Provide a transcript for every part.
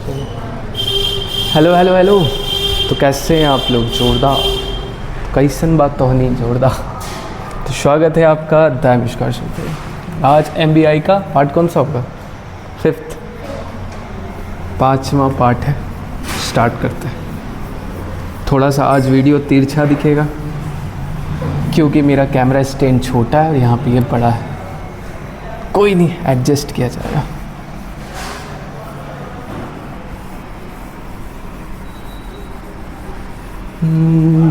Hello hello hello. तो कैसे हैं आप लोग? जोरदार कैसन बात तो नहीं जोरदार। तो स्वागत है आपका द निष्कर्षण पे। आज MBI का पार्ट कौन सा होगा? 5th, 5वां पार्ट है। स्टार्ट करते हैं। थोड़ा सा आज वीडियो तिरछा दिखेगा क्योंकि मेरा कैमरा स्टैंड छोटा है और यहाँ पे ये बड़ा है। कोई नहीं, एडजस्ट किया जाएगा।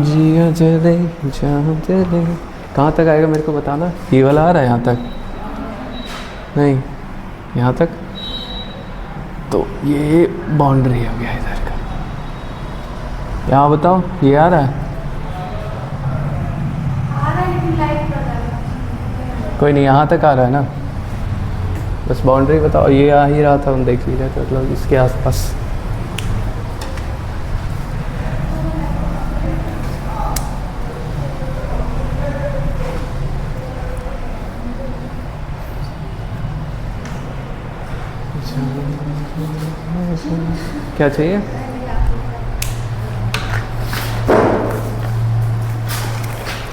जिया चले जहाँ चले। कहाँ तक आएगा मेरे को बताना। ये वाला आ रहा है यहाँ तक? नहीं, यहाँ तक। तो ये बाउंड्री हो गया इधर का। यहाँ बताओ, ये आ रहा है? कोई नहीं, यहाँ तक आ रहा है ना। बस बाउंड्री बताओ। ये आ ही रहा था, हम देख लीजिए। तो मतलब इसके आसपास। क्या चाहिए?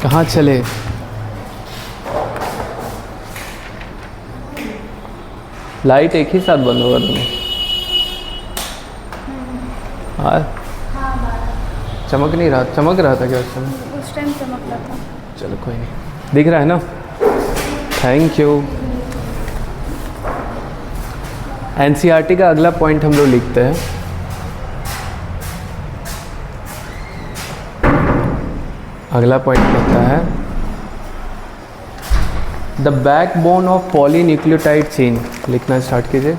कहाँ चले? लाइट एक ही साथ बंद होगा तुम्हें? हाँ, चमक नहीं रहा? चमक रहा था क्या उस समय? उस टाइम चमक रहा था। चलो कोई नहीं, दिख रहा है ना। Thank you. NCERT का अगला पॉइंट हम लोग लिखते हैं। अगला पॉइंट कहता है the backbone of polynucleotide chain. लिखना स्टार्ट कीजिए,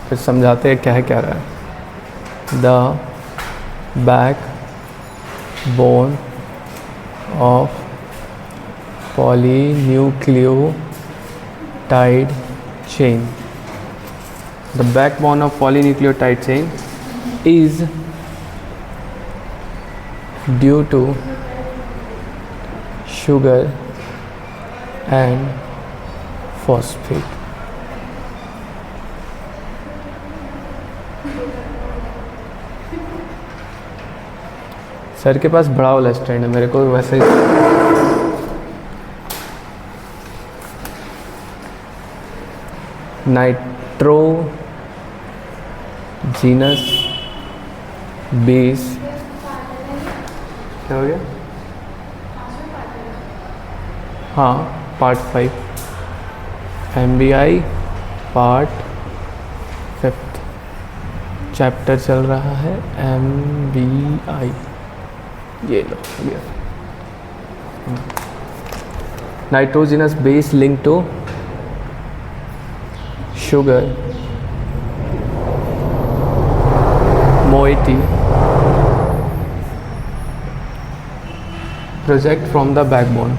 फिर समझाते हैं क्या है क्या रहा है। The backbone of polynucleotide chain. The backbone of polynucleotide chain is due to sugar and phosphate. Sir के पास बड़ा वाला स्टैंड है, मेरे को वैसे ही। Nitrogenous base. क्या हो गया? हाँ, part 5 MBI part 5th chapter चल रहा है MBI। ये लो गया। Nitrogenous base link to sugar moiety project from the backbone.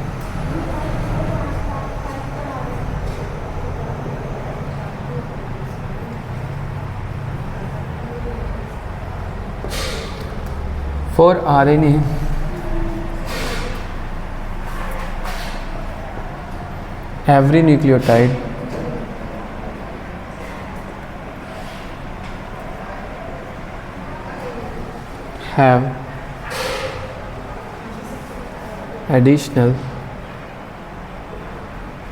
For RNA, every nucleotide have additional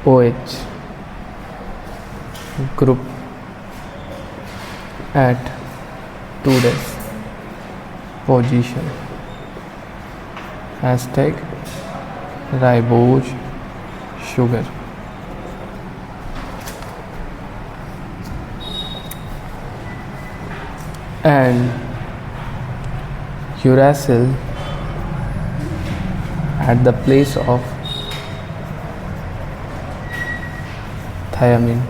OH group at 2' position. Hashtag ribose sugar. And uracil at the place of thiamine.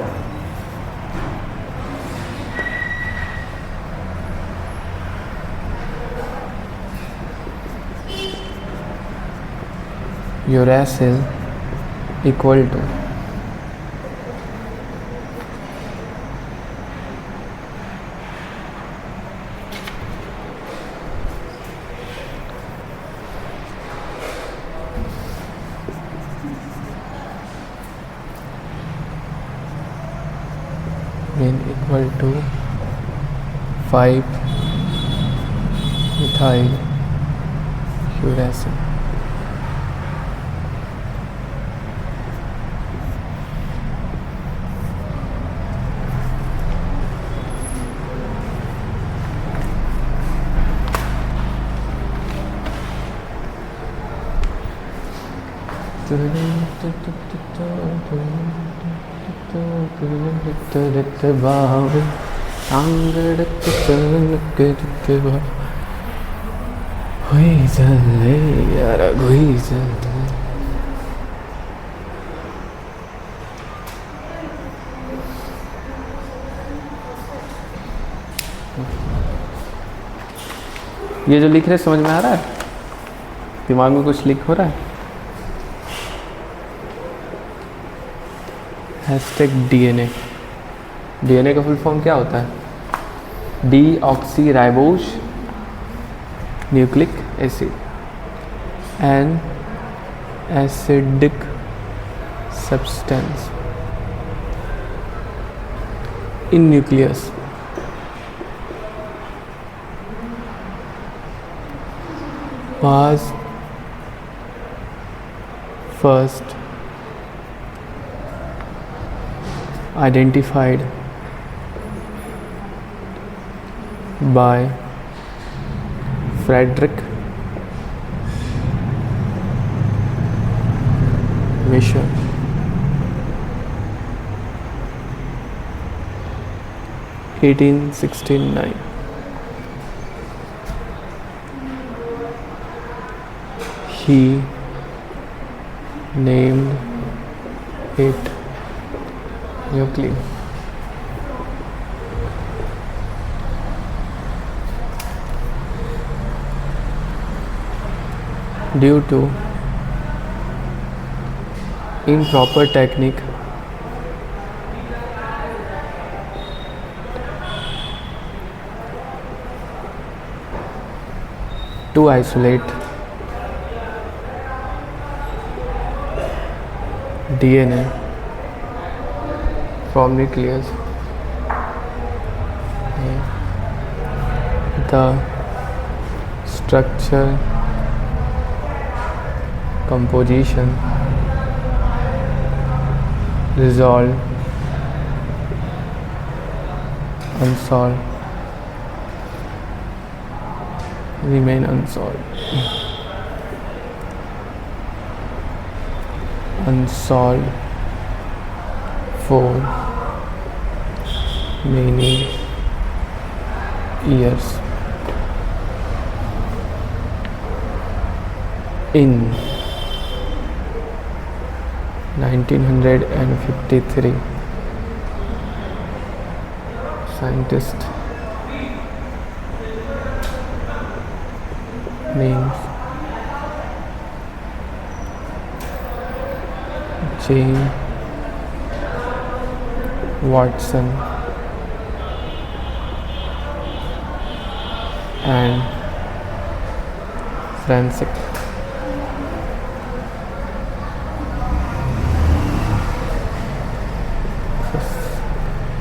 Uracil equal to mean equal to 5 methyl uracil. ये जो लिख रहे समझ में आ रहा है? दिमाग में कुछ लिख हो रहा है? #DNA। DNA का फुल फॉर्म क्या होता है? Deoxyribose nucleic acid, an acidic substance in nucleus was first identified by Frederick Michel (1869). He named it nucleus. Due to improper technique to isolate DNA from nucleus, the structure, composition, resolved, unsolved, remain unsolved. Unsolved for many years. In 1953, scientist names James Watson and Francis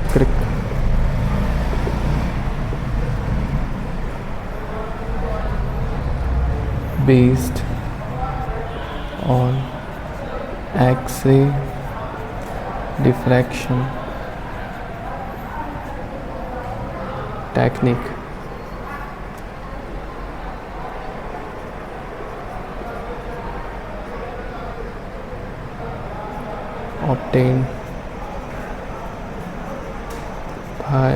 Crick based on X-ray diffraction technique obtained by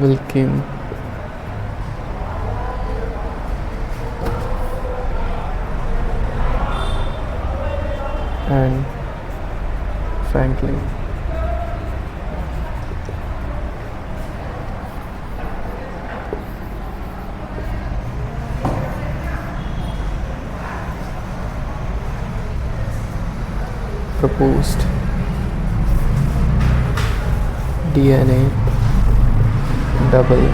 Wilkin and Franklin. Proposed DNA double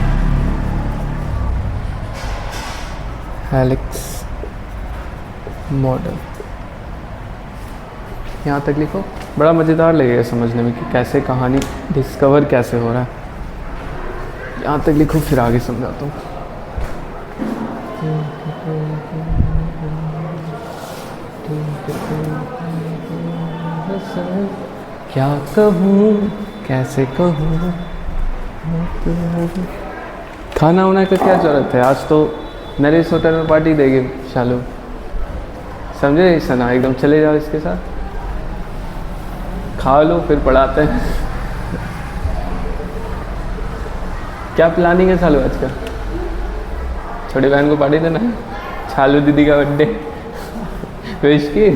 helix model। यहाँ तक लिखो। बड़ा मज़ेदार लगेगा समझने में कि कैसे कहानी डिस्कवर कैसे हो रहा है। यहाँ तक लिखो फिर आगे समझाता हूँ। क्या कहूँ कैसे कहूँ, खाना वाना का क्या ज़रूरत है, आज तो नरेश होटल में पार्टी देगी शालू, समझे सना, एकदम चले जाओ इसके साथ, खा लो फिर पढ़ाते हैं। क्या प्लानिंग है शालू आज का? छोटी बहन को पार्टी देना है, शालू दीदी का बर्थडे विश की,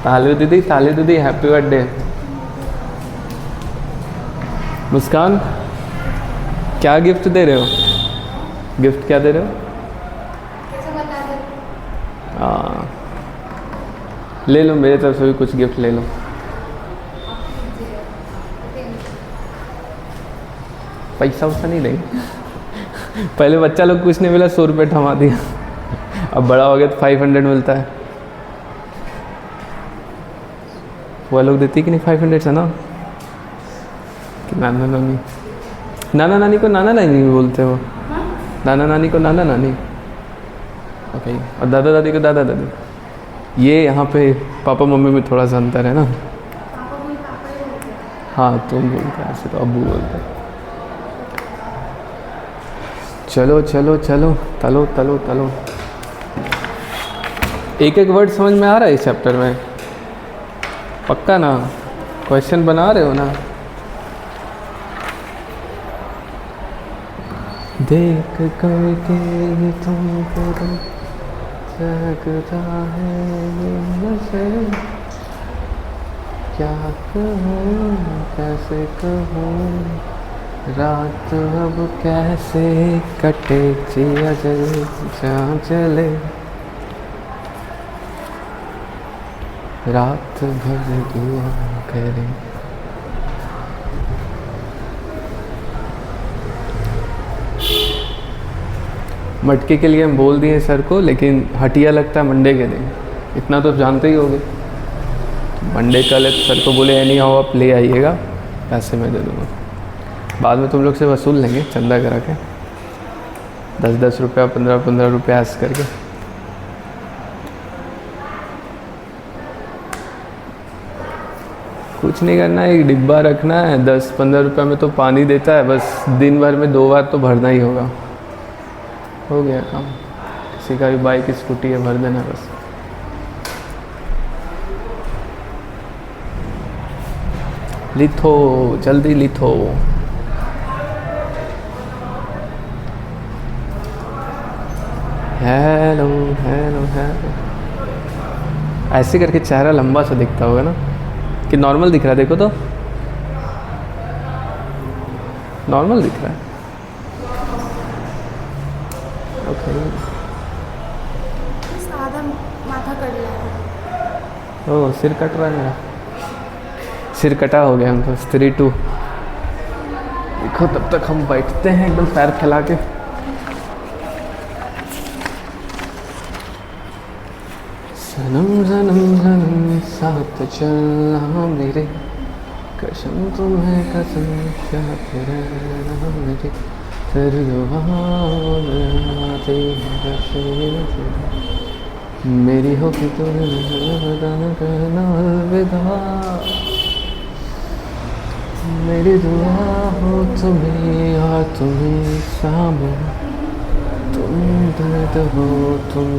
शालू दीदी हैप्पी बर्थडे। मुस्कान क्या गिफ्ट दे रहे हो? गिफ्ट क्या दे रहे हो? कैसे बता दे? हाँ ले लो, मेरे तरफ से भी कुछ गिफ्ट ले लो। पैसा वैसा नहीं लेंगे। पहले बच्चा लोग कुछ नहीं मिला, 100 रुपये थमा दिया। अब बड़ा हो गया तो 500 मिलता है। वो लोग देती कि नहीं 500 है ना? कि नाना नानी, नाना नानी को नाना नानी बोलते हो? नाना नानी को नाना नानी, ओके। और दादा दादी को दादा दादी। ये यहाँ पे पापा मम्मी में थोड़ा सा अंतर है ना। हाँ तुम बोलते हैं, ऐसे तो अब्बू बोलते हैं। चलो चलो चलो, तलो तलो तलो। एक एक वर्ड समझ में आ रहा है इस चैप्टर में? पक्का ना? क्वेश्चन बना रहे हो ना? देख करके ये तुमको जगता है ये नज़र, क्या कहूँ कैसे कहूँ, रात अब कैसे कटे, जिया जले जहाँ चले, रात भर दुआ करे। मटके के लिए हम बोल दिए सर को, लेकिन हटिया लगता है मंडे के दिन, इतना तो जानते ही होगे। मंडे कल सर को बोले एनी हाउ आप ले आइएगा, पैसे मैं दे दूँगा, बाद में तुम लोग से वसूल लेंगे चंदा करा के 10-10 रुपया 15-15 रुपया ऐसे करके। कुछ नहीं करना है, एक डिब्बा रखना है, 10-15 रुपये में तो पानी देता है, बस दिन भर में 2 बार तो भरना ही होगा, हो गया काम। किसी का भी बाइक स्कूटी है, भर देना बस। लिथो जल्दी लिथो। Hello hello hello. ऐसे करके चेहरा लंबा सा दिखता होगा ना, कि नॉर्मल दिख रहा है? देखो तो नॉर्मल दिख रहा है। ओके सादा माथा कट गया। ओह सिर कट रहा है मेरा, सिर कटा हो गया हम तो 3-2। देखो तब तक हम बैठते हैं एकदम पैर फैला के। सनम सनम सनम साथ चलना मेरे, कसम तुम्हें कसम साथ रहना मेरे, फिर मेरी हो कि तुम्हें कहना अलविदा, मेरी दुआ हो तुम्हें और तुम्हें सामने, तुम दर्द हो तुम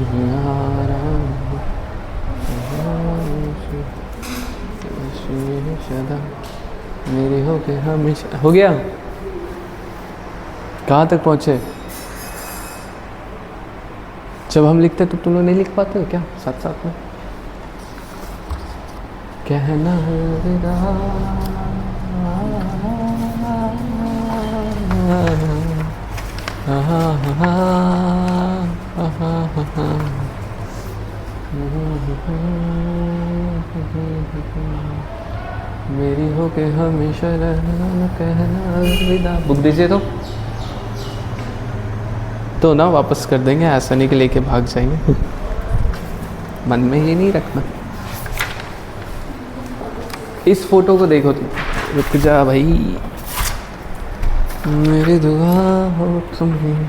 आराम हो, सदा मेरी हो के हमेशा। हो गया? कहाँ तक पहुँचे? जब हम लिखते तो तुम लोग नहीं लिख पाते हो क्या साथ साथ में? कहना अलविदा, मेरी हो के हमेशा रहना, कहना अलविदा। बुक दीजिए तो ना वापस कर देंगे, ऐसा नहीं कि लेके भाग जाएंगे। मन में ये नहीं रखना। इस फोटो को देखो तुम, रुक जा भाई, मेरी दुआ हो तुम्हें।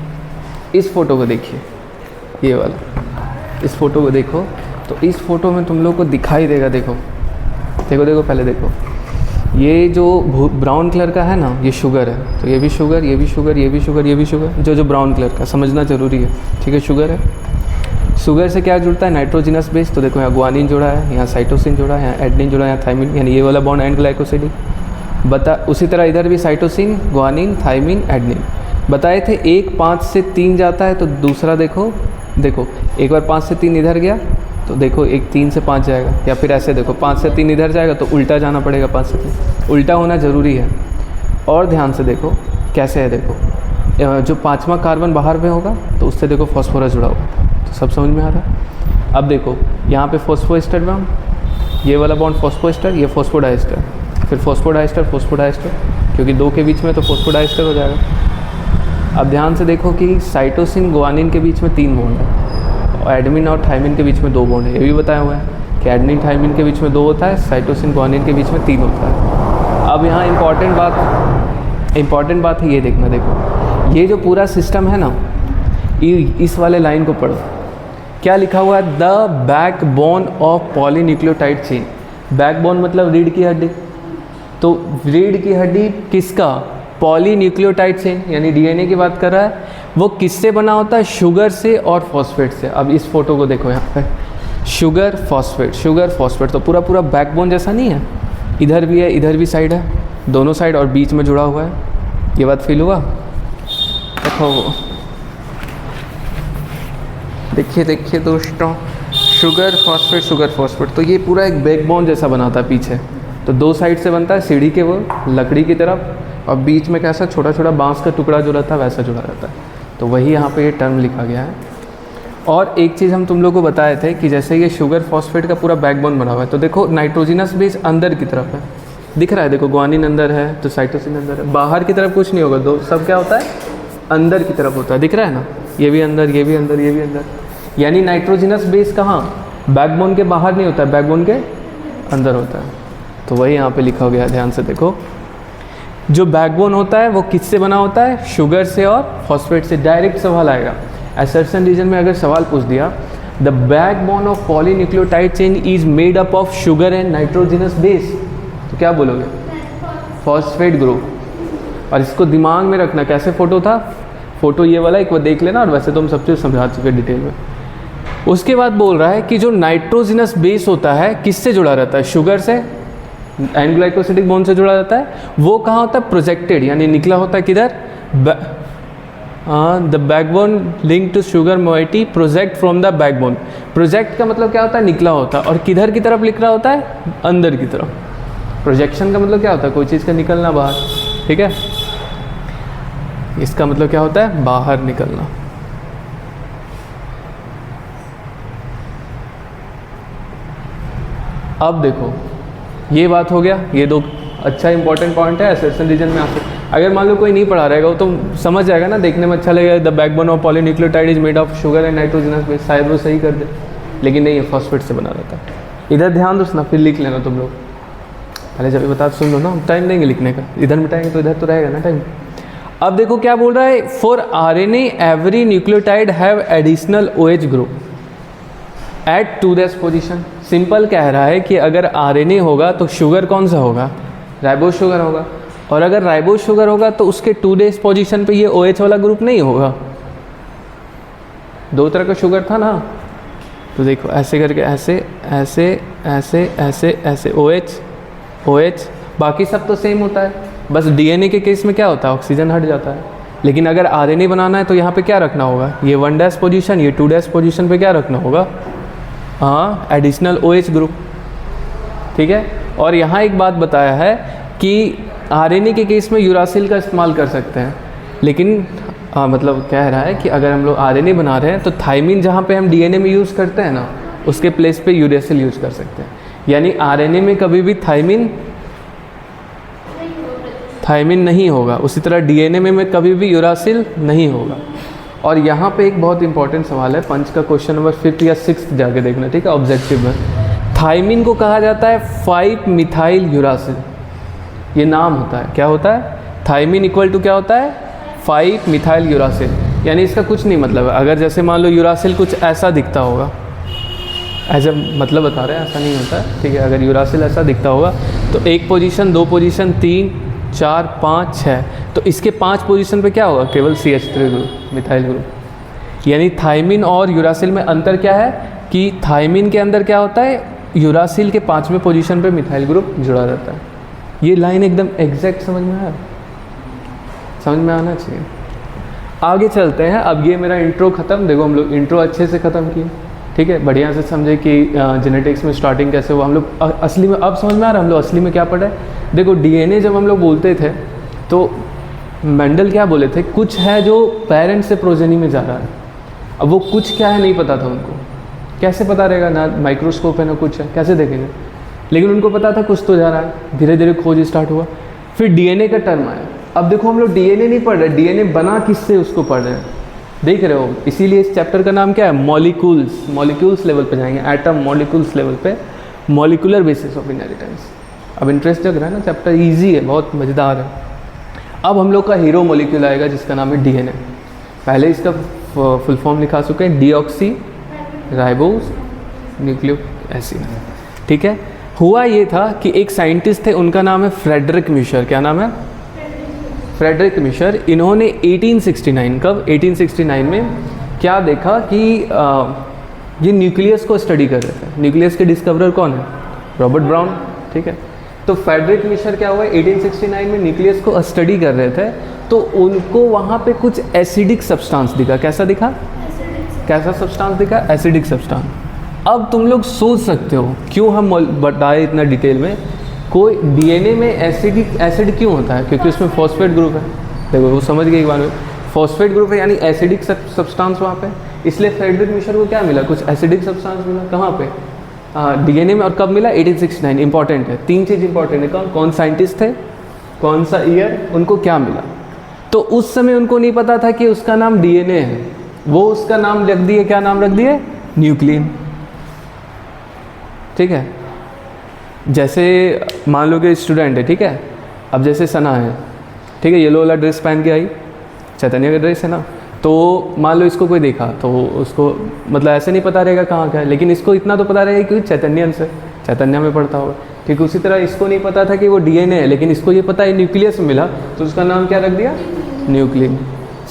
इस फोटो को देखिए, ये वाला, इस फोटो को देखो तो इस फोटो में तुम लोग को दिखाई देगा, देखो देखो देखो, पहले देखो, ये जो ब्राउन कलर का है ना, ये शुगर है, तो ये भी शुगर, ये भी शुगर, ये भी शुगर, ये भी शुगर, जो ब्राउन कलर का समझना ज़रूरी है, ठीक है, शुगर है। शुगर से क्या जुड़ता है, नाइट्रोजिनस बेस, तो देखो यहाँ ग्वानिन जुड़ा है, यहाँ साइटोसिन जुड़ा है, यहाँ एडेनिन जुड़ा है, यहाँ थाइमिन, यानी ये वाला बॉन्ड एंड ग्लाइकोसिडिक बता। उसी तरह इधर भी साइटोसिन, ग्वानिन, थाइमिन, एडेनिन बताए थे। एक 5 से 3 जाता है तो दूसरा देखो, देखो एक बार 5 से 3 इधर गया तो देखो एक 3 से 5 जाएगा, या फिर ऐसे देखो 5 से 3 इधर जाएगा तो उल्टा जाना पड़ेगा, 5 से 3 उल्टा होना ज़रूरी है। और ध्यान से देखो कैसे है, देखो जो 5वां कार्बन बाहर में होगा तो उससे देखो फॉस्फोरस जुड़ा होगा, तो सब समझ में आ रहा है। अब देखो यहाँ पे फॉस्फोएस्टर बॉन्ड, ये वाला बॉन्ड फॉस्फोएस्टर, ये फॉस्फोडाइस्टर, फिर फॉस्फोडाइस्टर फॉस्फोडाइस्टर, क्योंकि 2 के बीच में तो फॉस्फोडाइस्टर हो जाएगा। अब ध्यान से देखो कि साइटोसिन ग्वानिन के बीच में 3 बॉन्ड है, और एडेनिन और थाइमिन के बीच में 2 बॉन्ड है। ये भी बताया हुआ है कि एडेनिन थाइमिन के बीच में 2 होता है, साइटोसिन ग्वानिन के बीच में 3 होता है। अब यहाँ इम्पॉर्टेंट बात है, ये देखना, देखो ये जो पूरा सिस्टम है ना, इस वाले लाइन को पढ़ो, क्या लिखा हुआ है, the backbone of polynucleotide chain. Backbone मतलब रीढ़ की हड्डी, तो रीढ़ की हड्डी किसका, पॉलीन्यूक्लियोटाइड चेन, यानी डीएनए की बात कर रहा है। वो किससे बना होता है, शुगर से और फॉस्फेट से। अब इस फोटो को देखो यहाँ पे, शुगर फॉस्फेट, तो पूरा पूरा बैकबोन जैसा नहीं है, इधर भी है, इधर भी साइड है, दोनों साइड और बीच में जुड़ा हुआ है। ये बात फील हुआ, देखो देखिए दोस्तों, शुगर फॉस्फेट, तो ये पूरा एक बैकबोन जैसा बनाता है पीछे, तो 2 साइड से बनता है सीढ़ी के, वो लकड़ी की तरफ, और बीच में कैसा छोटा छोटा बांस का टुकड़ा जो रहता है वैसा जुड़ा रहता है, तो वही यहाँ पे ये टर्म लिखा गया है। और एक चीज़ हम तुम लोग को बताए थे कि जैसे ये शुगर फॉस्फेट का पूरा बैकबोन बना हुआ है, तो देखो नाइट्रोजिनस बेस अंदर की तरफ है, दिख रहा है, देखो ग्वानिन अंदर है तो साइटोसिन अंदर है, बाहर की तरफ कुछ नहीं होगा, दो सब क्या होता है, अंदर की तरफ होता है, दिख रहा है ना, ये भी अंदर, ये भी अंदर, ये भी अंदर, यानी नाइट्रोजिनस बेस कहाँ, बैकबोन के बाहर नहीं होता है, बैकबोन के अंदर होता है, तो वही यहाँ पे लिखा गया है। ध्यान से देखो, जो बैकबोन होता है वो किससे बना होता है, शुगर से और फॉस्फेट से। डायरेक्ट सवाल आएगा असर्शन रीजन में, अगर सवाल पूछ दिया the backbone of polynucleotide chain is made up of sugar and nitrogenous base, तो क्या बोलोगे, फॉस्फेट ग्रुप। और इसको दिमाग में रखना, कैसे फोटो था, फोटो ये वाला एक बार देख लेना, और वैसे तो हम सब चीज़ समझा चुके डिटेल में। उसके बाद बोल रहा है कि जो नाइट्रोजिनस बेस होता है किससे जुड़ा रहता है, शुगर से, एंड ग्लाइकोसिडिक बॉन्ड से जुड़ा रहता है। वो कहाँ होता है, प्रोजेक्टेड, यानी निकला होता है किधर, the backbone link to sugar moiety project from the backbone. Project का मतलब क्या होता है, निकला होता है, और किधर की तरफ लिख रहा होता है, अंदर की तरफ। प्रोजेक्शन का मतलब क्या होता है, कोई चीज़ का निकलना बाहर, ठीक है, इसका मतलब क्या होता है, बाहर निकलना। अब देखो ये बात हो गया, ये 2 अच्छा इंपॉर्टेंट पॉइंट है असर्शन रीजन में आके। अगर मान लो कोई नहीं पढ़ा रहेगा वो तो समझ जाएगा ना, देखने में अच्छा लगेगा, the backbone of polynucleotide is made of sugar and nitrogenous base, शायद वो सही कर दे, लेकिन नहीं, ये फॉस्फेट से बना रहता है। इधर ध्यान दो ना, फिर लिख लेना तुम लोग, पहले जब बता सुन लो ना, टाइम देंगे लिखने का, इधर मिटाएंगे तो इधर तो रहेगा ना टाइम। अब देखो क्या बोल रहा है, for RNA every nucleotide have additional OH group at 2' position. Simple कह रहा है कि अगर आरएनए होगा तो शुगर कौन सा होगा, राइबोस शुगर होगा, और अगर राइबोस शुगर होगा तो उसके 2' पोजीशन पे ये OH वाला ग्रुप नहीं होगा। 2 तरह का शुगर था ना, तो देखो ऐसे करके ऐसे ऐसे ऐसे ऐसे ऐसे OH, बाकी सब तो सेम होता है, बस डीएनए के केस में क्या होता है, ऑक्सीजन हट जाता है। लेकिन अगर आरएनए बनाना है तो यहाँ पे क्या रखना होगा, ये 1' पोजीशन, ये 2' पोजीशन पे क्या रखना होगा, हाँ, एडिशनल OH ग्रुप, ठीक है। और यहाँ एक बात बताया है कि आरएनए के केस में यूरासिल का इस्तेमाल कर सकते हैं, लेकिन मतलब कह रहा है कि अगर हम लोग आरएनए बना रहे हैं तो थाइमिन जहाँ पे हम डीएनए में यूज़ करते हैं ना, उसके प्लेस पे यूरासिल यूज़ कर सकते हैं। यानी आरएनए में कभी भी थाइमिन नहीं होगा, उसी तरह डीएनए में कभी भी यूरासिल नहीं होगा। और यहाँ पे एक बहुत इंपॉर्टेंट सवाल है, पंच का क्वेश्चन नंबर 5th या 6th जाके देखना, ठीक है, ऑब्जेक्टिव में, थायमिन को कहा जाता है 5 मिथाइल यूरासिल, ये नाम होता है। क्या होता है? थायमिन इक्वल टू क्या होता है? 5 मिथाइल यूरासिल। यानी इसका कुछ नहीं मतलब है। अगर जैसे मान लो यूरासिल कुछ ऐसा दिखता होगा, ऐसा मतलब बता रहे हैं, ऐसा नहीं होता है, ठीक है। अगर यूरासिल ऐसा दिखता होगा तो 1 पोजीशन, 2 पोजीशन, 3, 4, 5, 6, तो इसके 5 पोजीशन पे क्या होगा? केवल CH3 ग्रुप, मिथाइल ग्रुप। यानी थायमिन और यूरासिल में अंतर क्या है कि थायमिन के अंदर क्या होता है? यूरासिल के 5वें पोजीशन पे मिथाइल ग्रुप जुड़ा रहता है। ये लाइन एकदम एग्जैक्ट समझ में आया? समझ में आना चाहिए। आगे चलते हैं। अब ये मेरा इंट्रो ख़त्म। देखो हम लोग इंट्रो अच्छे से ख़त्म किए, ठीक है, बढ़िया से समझे कि जेनेटिक्स में स्टार्टिंग कैसे हुआ। हम लोग असली में अब समझ में आ रहा है हम लोग असली में क्या पढ़े। देखो DNA जब हम लोग बोलते थे तो मेंडल क्या बोले थे? कुछ है जो पेरेंट्स से प्रोजेनी में जा रहा है। अब वो कुछ क्या है नहीं पता था उनको। कैसे पता रहेगा? ना माइक्रोस्कोप है ना कुछ है, कैसे देखेंगे? लेकिन उनको पता था कुछ तो जा रहा है। धीरे धीरे खोज स्टार्ट हुआ, फिर DNA का टर्म आया। अब देखो हम लोग DNA नहीं पढ़ रहे, DNA बना किससे उसको पढ़ रहे हैं, देख रहे हो। इसीलिए इस चैप्टर का नाम क्या है? मॉलिक्यूल्स। मॉलिक्यूल्स लेवल पे जाएंगे, एटम मॉलिक्यूल्स लेवल पे, मॉलिकुलर बेसिस ऑफ इनहेरिटेंस। अब इंटरेस्ट जग रहा है ना, चैप्टर इजी है, बहुत मज़ेदार है। अब हम लोग का हीरो मॉलिक्यूल आएगा जिसका नाम है DNA। पहले इसका फुल फॉर्म लिखा चुके हैं, डीऑक्सी राइबोस न्यूक्लिक एसिड, ठीक है। हुआ ये था कि एक साइंटिस्ट थे, उनका नाम है फ्रेडरिक मिशर। क्या नाम है? Friedrich Miescher. इन्होंने 1869, कब? 1869 में क्या देखा कि ये न्यूक्लियस को स्टडी कर रहे थे। न्यूक्लियस के डिस्कवरर कौन है? रॉबर्ट ब्राउन, ठीक है। तो फ्रेडरिक मिशर क्या हुआ, 1869 में न्यूक्लियस को स्टडी कर रहे थे, तो उनको वहाँ पे कुछ एसिडिक सब्सटेंस दिखा। कैसा दिखा? कैसा सब्सटेंस दिखा? Acidic substance. अब तुम लोग सोच सकते हो क्यों हम बताए इतना डिटेल में, कोई DNA में एसिड क्यों होता है? क्योंकि उसमें फॉस्फेट ग्रुप है। देखो वो समझ गए एक बार में, फॉस्फेट ग्रुप है यानी एसिडिक सब्सटेंस वहाँ पे। इसलिए फ्रेडरिक मिशर को क्या मिला? कुछ एसिडिक सब्सटेंस मिला। कहाँ पे? DNA में। और कब मिला? 1869। इंपॉर्टेंट है, 3 चीज़ इंपॉर्टेंट है। कौन साइंटिस्ट थे, कौन सा ईयर, उनको क्या मिला। तो उस समय उनको नहीं पता था कि उसका नाम DNA है, वो उसका नाम रख दिए, क्या नाम रख दिए? न्यूक्लियन, ठीक है। जैसे मान लो कि स्टूडेंट है, ठीक है। अब जैसे सना है, ठीक है, येलो वाला ड्रेस पहन के आई, चैतन्य का ड्रेस है ना, तो मान लो इसको कोई देखा तो उसको मतलब ऐसे नहीं पता रहेगा कहाँ का है, लेकिन इसको इतना तो पता रहेगा कि चैतन्यन से, चैतन्य में पढ़ता होगा, ठीक है। उसी तरह इसको नहीं पता था कि वो DNA है, लेकिन इसको ये पता है न्यूक्लियस में मिला, तो उसका नाम क्या रख दिया? न्यूक्लियन।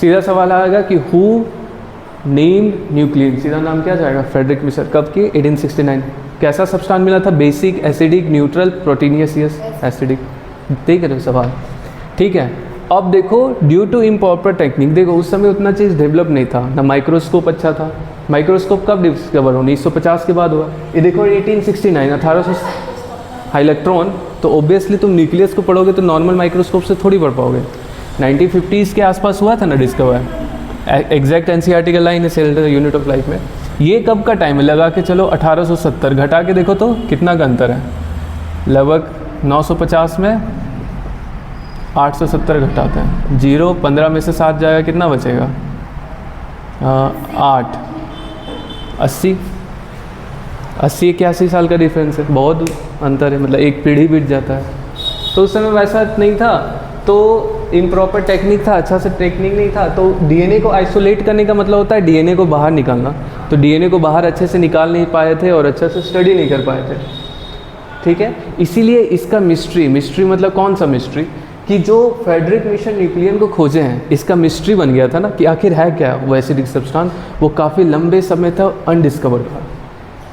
सीधा सवाल आएगा कि हु नेम्ड न्यूक्लियन, सीधा नाम क्या जाएगा? Friedrich Miescher. कब की? 1869। कैसा सब्सटेंस मिला था? Basic, acidic, neutral, proteinaceous acidic. देख रहे हो सवाल, ठीक है। अब देखो ड्यू टू इम्प्रॉपर टेक्निक, देखो उस समय उतना चीज़ डेवलप नहीं था ना, माइक्रोस्कोप अच्छा था। माइक्रोस्कोप कब डिस्कवर हो? 1950 के बाद हुआ। ये देखो 1869, 1800 इलेक्ट्रॉन। तो ऑब्वियसली तुम न्यूक्लियस को पढ़ोगे तो नॉर्मल माइक्रोस्कोप से थोड़ी पढ़ पाओगे। 1950s के आसपास हुआ था ना डिस्कवर। एग्जैक्ट NCERT का लाइन है सेल यूनिट ऑफ लाइफ में। ये कब का टाइम है? लगा के चलो 1870, घटा के देखो तो कितना का अंतर है? लगभग 950 में 870 घटाते हैं, 0, 15 में से 7 जाएगा, कितना बचेगा? 8, 80, 81 साल का डिफरेंस है, बहुत अंतर है, मतलब एक पीढ़ी बीत जाता है। तो उस समय वैसा नहीं था, तो इम्प्रॉपर टेक्निक था, अच्छा से टेक्निक नहीं था। तो DNA को आइसोलेट करने का मतलब होता है DNA को बाहर निकालना। तो DNA को बाहर अच्छे से निकाल नहीं पाए थे और अच्छे से स्टडी नहीं कर पाए थे, ठीक है। इसीलिए इसका मिस्ट्री मतलब कौन सा मिस्ट्री, कि जो फ्रेडरिक मिशर न्यूक्लियन को खोजे हैं, इसका मिस्ट्री बन गया था ना कि आखिर है क्या वो एसिडिक सब्सटेंस। वो काफ़ी लंबे समय तक अनडिस्कवर्ड था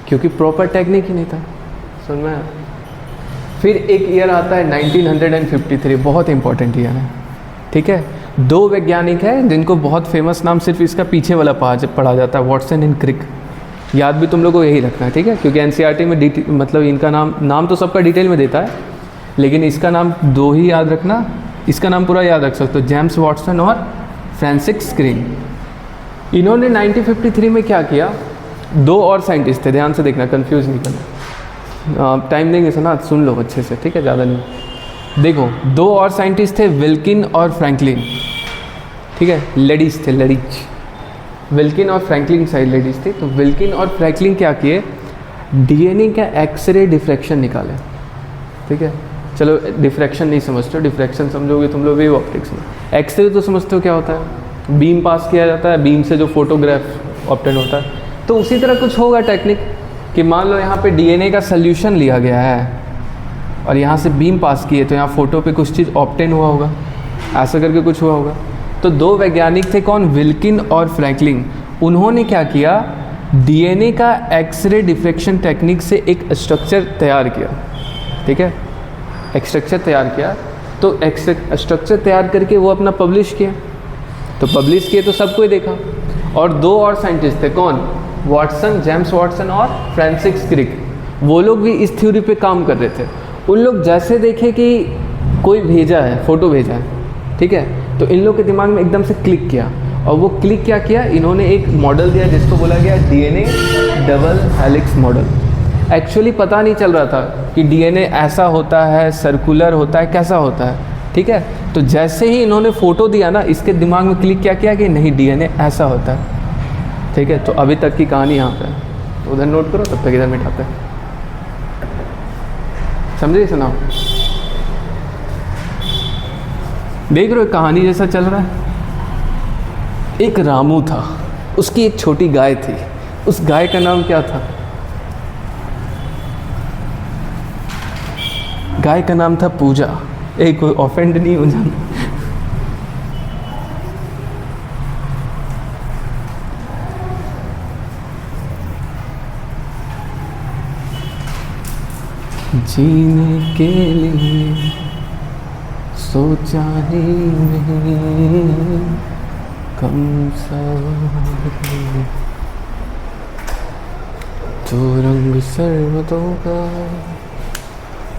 क्योंकि प्रॉपर टेक्निक ही नहीं था। सुन में आया? फिर एक ईयर आता है 1953, बहुत इंपॉर्टेंट ईयर है, ठीक है। 2 वैज्ञानिक हैं जिनको बहुत फेमस नाम सिर्फ इसका पीछे वाला पढ़ा जाता है, वाटसन एंड क्रिक। याद भी तुम लोग को यही रखना है, ठीक है, क्योंकि NCERT में मतलब इनका नाम तो सबका डिटेल में देता है, लेकिन इसका नाम 2 ही याद रखना। इसका नाम पूरा याद रख सकते हो, जेम्स वाटसन और फ्रांसिस क्रिक। इन्होंने 1953 में क्या किया? 2 और साइंटिस्ट थे, ध्यान से देखना, कंफ्यूज नहीं करना, टाइम देंगे सना, सुन लो अच्छे से, ठीक है, ज़्यादा नहीं। देखो 2 और साइंटिस्ट थे, विल्किन और फ्रैंकलिन, ठीक है, लेडीज थे, लेडीज। विल्किन और फ्रैंकलिन साइड लेडीज थी। तो विल्किन और फ्रैंकलिन क्या किए, डीएनए का एक्सरे डिफ्रैक्शन निकाले, ठीक है। चलो डिफ्रैक्शन नहीं समझते हो, डिफ्रैक्शन समझोगे तुम लोग वेव ऑप्टिक्स में। एक्सरे तो समझते हो क्या होता है, बीम पास किया जाता है, बीम से जो फोटोग्राफ ऑप्टेन होता है। तो उसी तरह कुछ होगा टेक्निक कि मान लो यहाँ पे डीएनए का सोल्यूशन लिया गया है और यहाँ से बीम पास किए तो यहाँ फ़ोटो पे कुछ चीज़ ऑप्टेन हुआ होगा, ऐसा करके कुछ हुआ होगा। तो दो वैज्ञानिक थे, कौन, विल्किन और फ्रैंकलिन। उन्होंने क्या किया, डीएनए का एक्सरे डिफ्रैक्शन टेक्निक से एक स्ट्रक्चर तैयार किया, ठीक है, एक स्ट्रक्चर तैयार किया। तो स्ट्रक्चर तैयार करके वो अपना पब्लिश किया, तो पब्लिश किए तो सबको ही देखा। और दो और साइंटिस्ट थे, कौन, वाटसन, जेम्स वाटसन और फ्रांसिस क्रिक। वो लोग भी इस थ्योरी पे काम कर रहे थे। उन लोग जैसे देखे कि कोई भेजा है, फ़ोटो भेजा है, ठीक है, तो इन लोग के दिमाग में एकदम से क्लिक किया। और वो क्लिक क्या किया, इन्होंने एक मॉडल दिया जिसको बोला गया DNA double helix model. Actually पता नहीं चल रहा था कि डीएनए ऐसा होता है, सर्कुलर होता है, कैसा होता है, ठीक है। तो जैसे ही इन्होंने फ़ोटो दिया ना, इसके दिमाग में क्लिक क्या किया कि नहीं, डीएनए ऐसा होता है, ठीक है। तो अभी तक की कहानी यहाँ पे है, तो उधर नोट करो, तब तक इधर मिटाते हैं, समझे, सुनाओ। देख रहे हो कहानी जैसा चल रहा है। एक रामू था, उसकी एक छोटी गाय थी। उस गाय का नाम क्या था, गाय का नाम था पूजा। कोई ऑफेंड नहीं हो जाना। जीने के लिए सोचा ही नहीं, कम सवारी तो रंग सर्वतों का,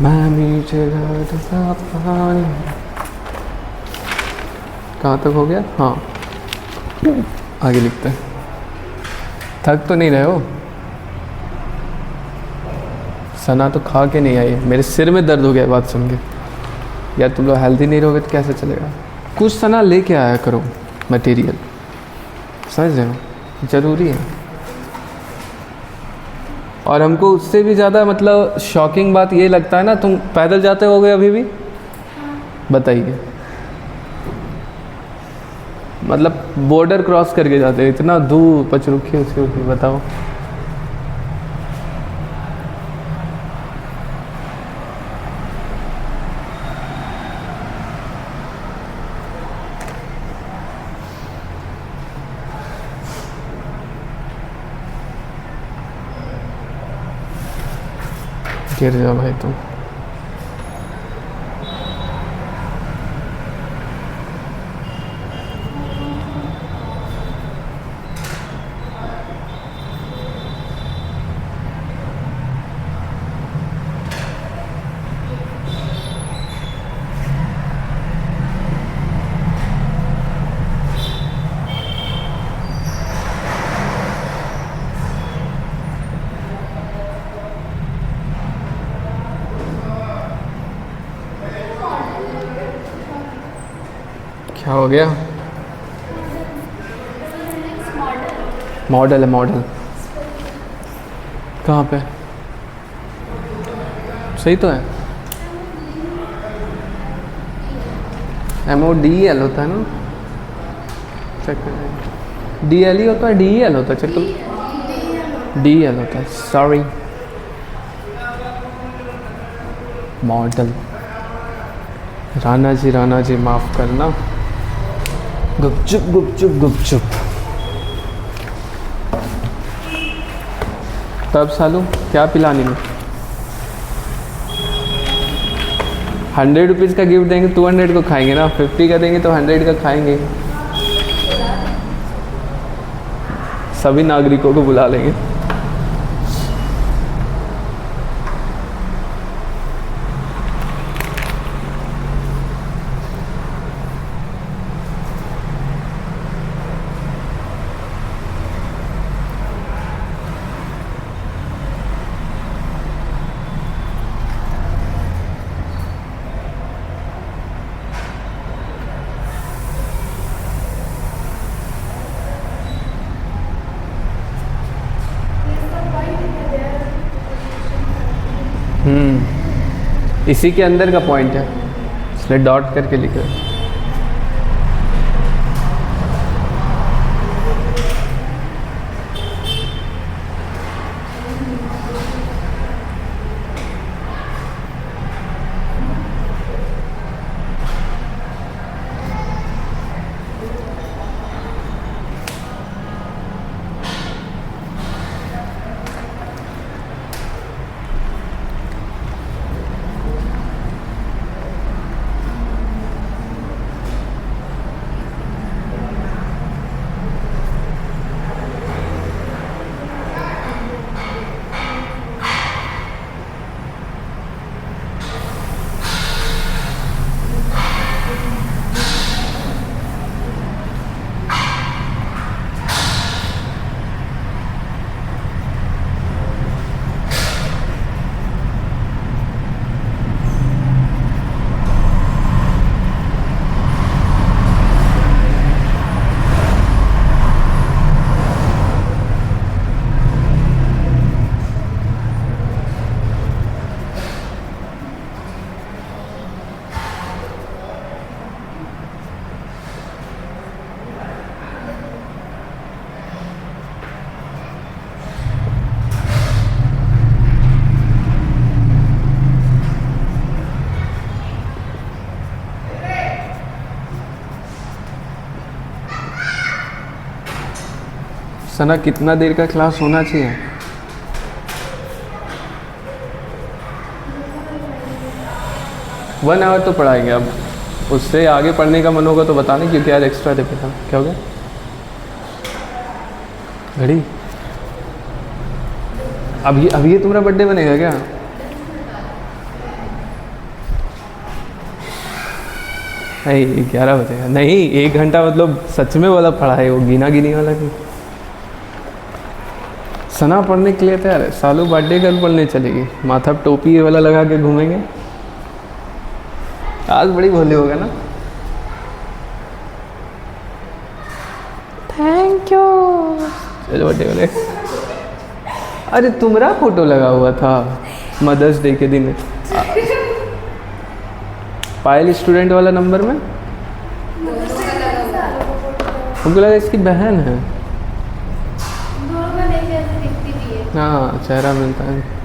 मैं मीठे घाट का पानी। कहाँ तक हो गया, हाँ आगे लिखते हैं। थक तो नहीं रहे हो, सना तो खा के नहीं आई, मेरे सिर में दर्द हो गया बात सुन के। यार तुम लोग हेल्दी नहीं रहोगे तो कैसे चलेगा। कुछ सना लेके आया करो मटेरियल, समझ रहे हो, ज़रूरी है। और हमको उससे भी ज़्यादा मतलब शॉकिंग बात ये लगता है ना, तुम पैदल जाते होगे अभी भी, बताइए, मतलब बॉर्डर क्रॉस करके जाते हो, इतना दूर पचरुखी उसके ऊपर, बताओ। गिर जाओ भाई तुम। क्या हो गया, मॉडल है, मॉडल कहाँ पे, सही तो है, MODEL होता है ना, चेक कर, DL ही होता है, DEL होता है, चेक करो, DL होता है, सॉरी, मॉडल। राणा जी माफ़ करना, गुपचुप गुपचुप गुपचुप। तब सालू क्या पिलानी में, 100 रुपीज़ का गिफ्ट देंगे, 200 को खाएंगे ना, 50 का देंगे तो 100 का खाएंगे। सभी नागरिकों को बुला लेंगे। इसी के अंदर का पॉइंट है, इसलिए डॉट करके लिखो। सना कितना देर का क्लास होना चाहिए? वन आवर तो पढ़ाएंगे। अब उससे आगे पढ़ने का मन होगा तो बताने, क्योंकि आज एक्स्ट्रा डे पे था। क्या हो गया? घड़ी अब ये तुम्हारा बर्थडे बनेगा क्या? नहीं 11 बजेगा नहीं, 1 घंटा मतलब सच में वाला पढ़ा है, वो गिना गिनी वाला नहीं। सना पढ़ने के लिए तैयार है। सालू बर्थडे गर्ल पढ़ने चलेगी, माथा पे टोपी वाला लगा के घूमेंगे। आज बड़ी भोले होगा ना। Thank you. चलो बर्थडे वाले। अरे तुम्हारा फोटो लगा हुआ था मदर्स डे के दिन। पायल स्टूडेंट वाला नंबर में उनको लगा इसकी बहन है। हाँ चेहरा मिलता है।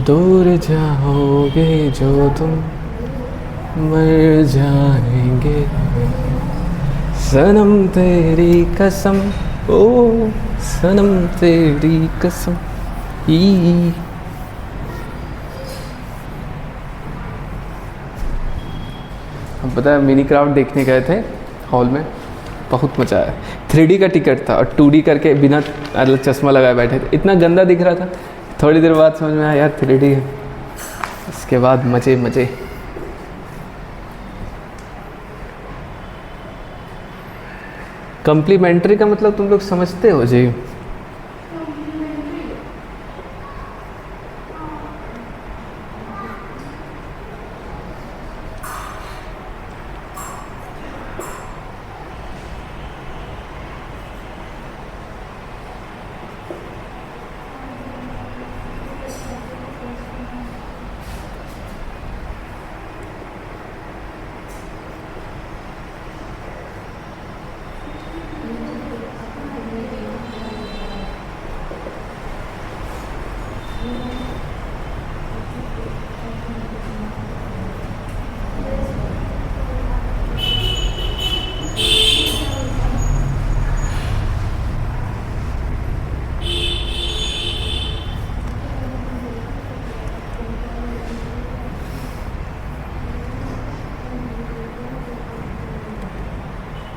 दूर जाओगे जो तुम मर जाएंगे, सनम तेरी कसम, ओ सनम तेरी कसम। अब पता है मिनी क्राफ्ट देखने गए थे हॉल में, बहुत मजा आया। 3D का टिकट था और 2D करके बिना चश्मा लगाए बैठे थे। इतना गंदा दिख रहा था, थोड़ी देर बाद समझ में आया यार 3D है। इसके बाद मजे मजे। कम्प्लीमेंट्री का मतलब तुम लोग समझते हो जी?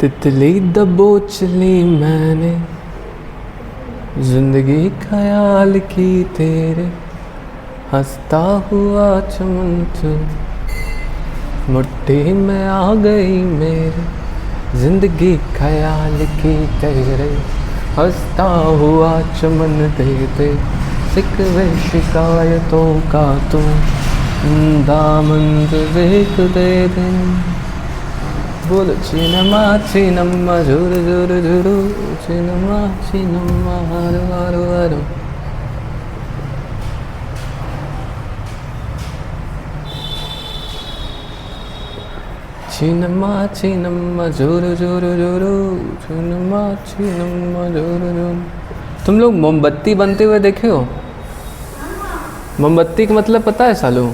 तितली दबोच ली मैंने जिंदगी ख्याल की तेरे, हंसता हुआ चमन तू मुट्ठी में आ गई मेरे, जिंदगी ख्याल की तेरे, हंसता हुआ चमन दे दे, सिकवे शिकायतों का तो दामन विवेक दे दे। बोलो चिनमा चिनम्मा झुरु झुरु झुरु, चिनमा चिनम्मा हारो हारो हारो। चिनमा चिनम्मा झुरु झुरु झुरु, चिनमा चिनम्मा झुरु झुरु। तुम लोग मोमबत्ती बनते हुए देखे हो? मोमबत्ती का मतलब पता है सालू?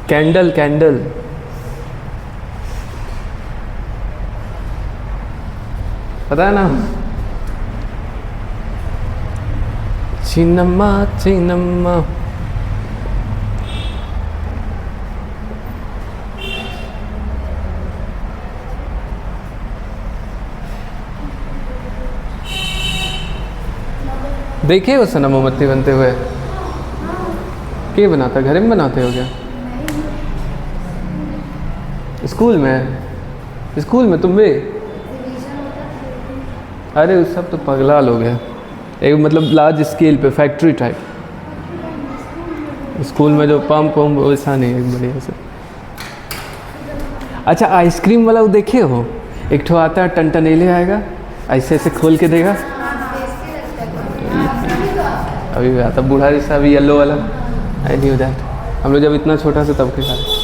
Candle, candle. पता है ना? चिनम्मा चिनम्मा। देखे हो सना मोमबत्ती बनते हुए? क्या बनाता? घर में बनाते हो क्या? स्कूल में? स्कूल में तुम भी? अरे उस सब तो पगला लोग हैं। एक मतलब लार्ज स्केल पे फैक्ट्री टाइप। स्कूल में जो पंप वम्प वैसा नहीं, एक बढ़िया से। अच्छा आइसक्रीम वाला वो देखे हो? एक ठो आता है टनटनेले आएगा, ऐसे ऐसे खोल के देगा। अभी भी आता बूढ़ा जैसा, अभी येलो वाला। I knew that. हम लोग जब इतना छोटा से तब के खाते।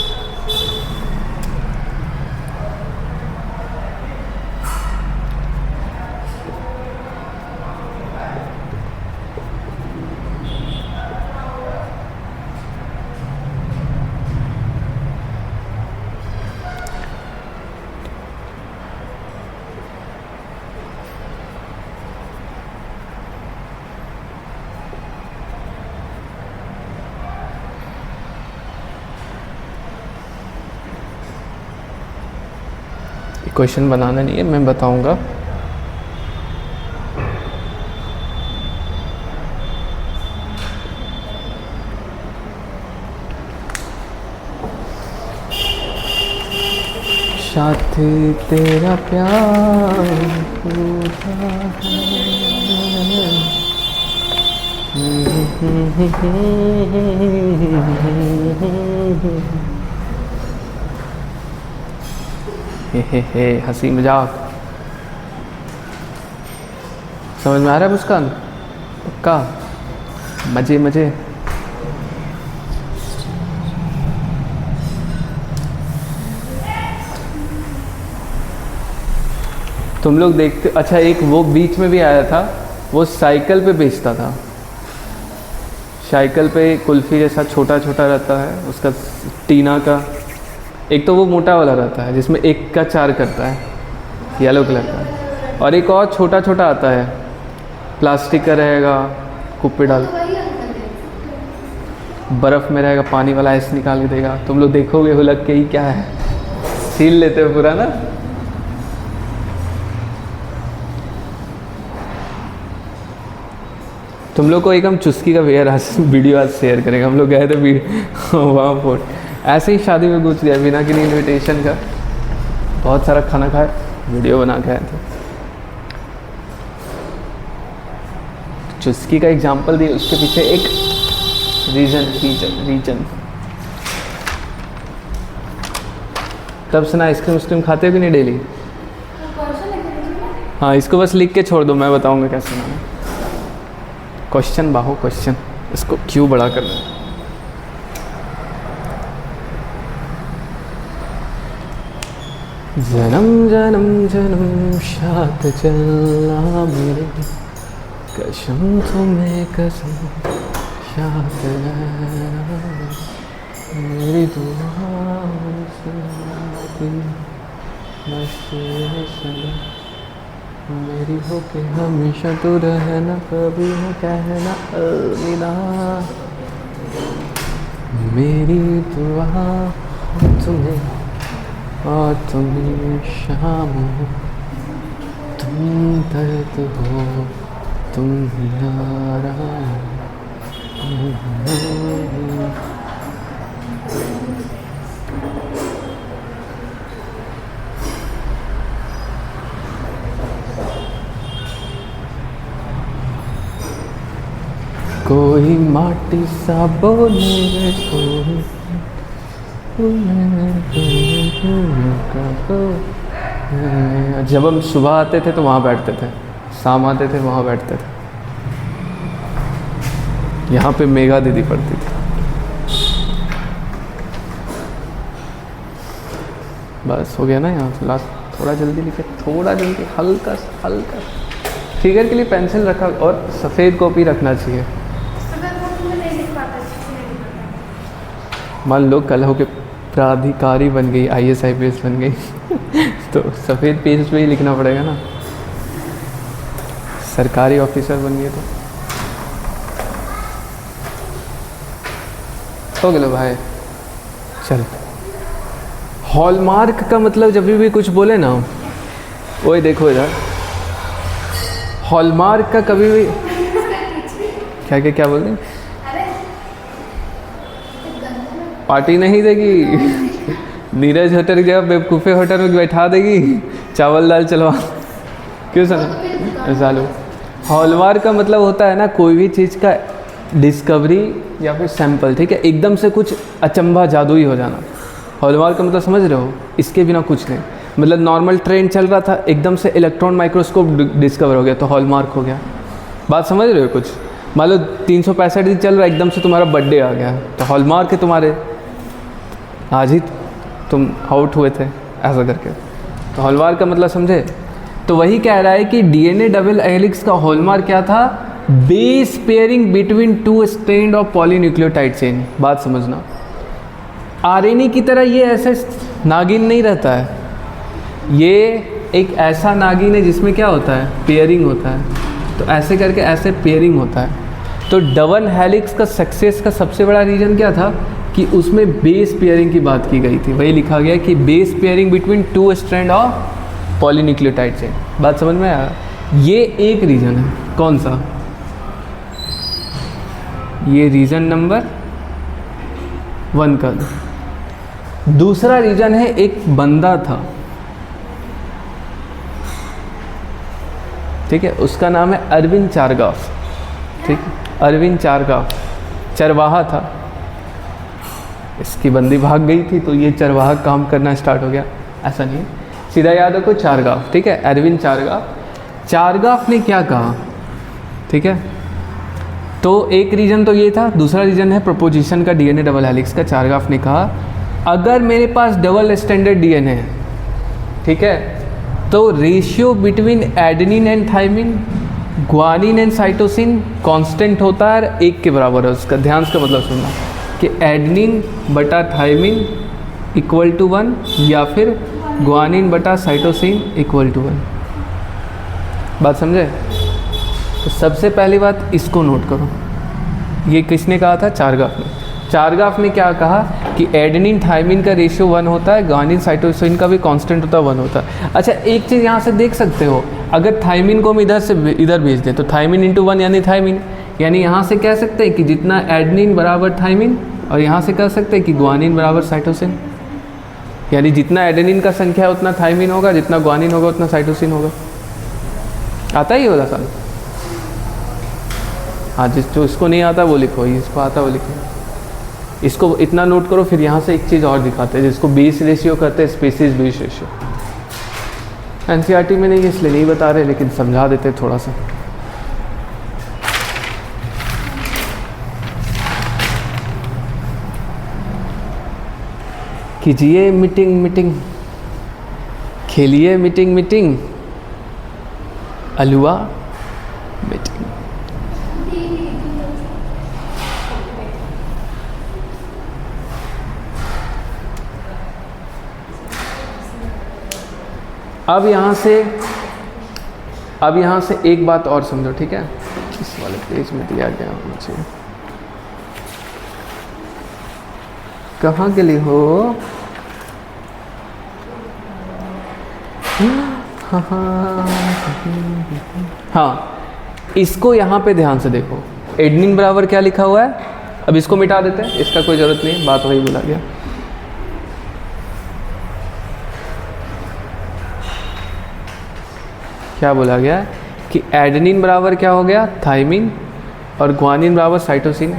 क्वेश्चन बनाना नहीं है, मैं बताऊंगा। साथी तेरा प्यार पूरा हे हंसी मजाक। समझ में आ रहा है मुस्कान? पक्का? मजे मजे। तुम लोग देखते? अच्छा एक वो बीच में भी आया था, वो साइकिल पे बेचता था। साइकिल पे कुल्फी जैसा छोटा छोटा रहता है, उसका टीना का। एक तो वो मोटा वाला रहता है जिसमें एक का 4 करता है, येलो कलर का। और एक और छोटा छोटा आता है, प्लास्टिक का रहेगा, कुप्पी डाल, बर्फ़ में रहेगा, पानी वाला ऐसे निकाल के देगा। तुम लोग देखोगे हुलक के ही क्या है, छील लेते हो पूरा ना। तुम लोग को एक हम चुस्की का वीडियो आज शेयर करेंगे। हम लोग गए थे वहाँ फोट ऐसे ही शादी में घुस गया बिना किसी इनविटेशन का, बहुत सारा खाना खाए, वीडियो बना के आए थे। चुस्की का एग्जाम्पल दिए, उसके पीछे एक रीजन। तब से ना आइसक्रीम खाते हो कि नहीं डेली? हाँ इसको बस लिख के छोड़ दो, मैं बताऊंगा कैसे बनाना। क्वेश्चन बाहो क्वेश्चन, इसको क्यों बड़ा करना है? जन्म जन्म जन्म साथ चलना मेरे, कसम तुम्हें कसम साथ रहना मेरी दुआ मेरी हो के हमेशा तू रहना, कभी न कहना अलविदा। मेरी दुआ तुम्हें और तुम शाम हो, तुम दर्द हो, तुम आराम। कोई माटी सा बोले जब हम सुबह आते थे तो वहाँ बैठते थे, शाम आते थे वहाँ बैठते थे। यहाँ पे मेघा दीदी पढ़ती थी। बस हो गया ना यहाँ से लास्ट। थोड़ा जल्दी लिखे, थोड़ा जल्दी, हल्का हल्का। फिगर के लिए पेंसिल रखा और सफ़ेद कॉपी रखना चाहिए। मान लो कल हो के प्राधिकारी बन गई, IAS IPS बन गई तो सफ़ेद पेज पे ही लिखना पड़ेगा ना। सरकारी ऑफिसर बन गए तो हो गया भाई। चल, हॉलमार्क का मतलब जब भी कुछ बोले ना, वही देखो इधर, हॉलमार्क का कभी भी क्या बोलते हैं, पार्टी नहीं देगी नीरज होटल गया, बेवकूफ़े होटल में बैठा देगी, चावल दाल चलवा। क्यों सुना चालू। हॉलमार्क का मतलब होता है ना कोई भी चीज़ का डिस्कवरी या फिर सैंपल, ठीक है, एकदम से कुछ अचंभा जादुई हो जाना। हॉलमार्क का मतलब समझ रहे हो, इसके बिना कुछ नहीं। मतलब नॉर्मल ट्रेन चल रहा था, एकदम से इलेक्ट्रॉन माइक्रोस्कोप डिस्कवर हो गया तो हॉलमार्क हो गया। बात समझ रहे हो कुछ? मान लो 365 दिन चल रहा है, एकदम से तुम्हारा बर्थडे आ गया तो हॉलमार्क है तुम्हारे, आज ही तुम आउट हुए थे ऐसा करके। तो हॉलमार्क का मतलब समझे? तो वही कह रहा है कि DNA डबल हेलिक्स का हॉलमार्क क्या था? Base pairing between 2 strand of polynucleotide chain. बात समझना, RNA की तरह ये ऐसे नागिन नहीं रहता है, ये एक ऐसा नागिन है जिसमें क्या होता है, पेयरिंग होता है। तो ऐसे करके ऐसे पेयरिंग होता है। तो डबल हेलिक्स का सक्सेस का सबसे बड़ा रीज़न क्या था कि उसमें बेस पेयरिंग की बात की गई थी। वही लिखा गया कि base pairing between 2 strand of polynucleotide chain. बात समझ में आया? ये एक रीज़न है। कौन सा? ये रीज़न नंबर 1 का। दूसरा रीज़न है, एक बंदा था, ठीक है, उसका नाम है अरविंद चारगाफ। ठीक, अरविंद चारगाफ चरवाहा था। इसकी बंदी भाग गई थी तो ये चरवाहा काम करना स्टार्ट हो गया। ऐसा नहीं, सीधा याद रखो चारगाफ, ठीक है, अरविंद चारगाफ। चारगाफ ने क्या कहा, ठीक है, तो एक रीज़न तो ये था। दूसरा रीज़न है प्रपोजिशन का, DNA डबल हेलिक्स का। चारगाफ ने कहा अगर मेरे पास डबल स्टैंडर्ड DNA है, ठीक है, तो ratio between adenine and thymine, guanine and cytosine constant होता है, 1 के बराबर है उसका। ध्यान से मतलब सुनना कि एडेनिन बटा थाइमिन इक्वल टू 1 या फिर ग्वानिन बटा साइटोसिन इक्वल टू 1। बात समझे? तो सबसे पहली बात इसको नोट करो। ये किसने कहा था? चारगाफ ने। चारगाफ ने क्या कहा कि एडेनिन थाइमिन का रेशियो 1 होता है, ग्वानिन साइटोसिन का भी कांस्टेंट होता है, 1 होता है। अच्छा, एक चीज़ यहाँ से देख सकते हो, अगर थाइमिन को हम इधर से इधर भेज दें तो थाइमिन इंटू 1 यानी थाइमिन, यानी यहाँ से कह सकते हैं कि जितना एडेनिन बराबर थाइमिन, और यहाँ से कह सकते हैं कि ग्वानिन बराबर साइटोसिन, यानी जितना एडेनिन का संख्या है उतना थाइमिन होगा, जितना ग्वानिन होगा उतना साइटोसिन होगा। आता ही होगा साल। हाँ, जो इसको नहीं आता वो लिखो, इसको आता वो लिखो। इसको इतना नोट करो। फिर यहाँ से एक चीज़ और दिखाते हैं जिसको बेस रेशियो कहते हैं, स्पीसीज बेस रेशियो। NCERT में नहीं है इसलिए नहीं बता रहे, लेकिन समझा देते थोड़ा सा। कीजिए मीटिंग मीटिंग, खेलिए मीटिंग मीटिंग, अलुआ मीटिंग। अब यहाँ से एक बात और समझो, ठीक है, इस वाले पेज में दिया गया मुझे, कहाँ के लिए हो? हाँ, इसको यहाँ पे ध्यान से देखो। एडेनिन बराबर क्या लिखा हुआ है? अब इसको मिटा देते हैं, इसका कोई ज़रूरत नहीं, बात वही बोला गया। क्या बोला गया कि एडेनिन बराबर क्या हो गया? थाइमिन और ग्वानिन बराबर साइटोसिन।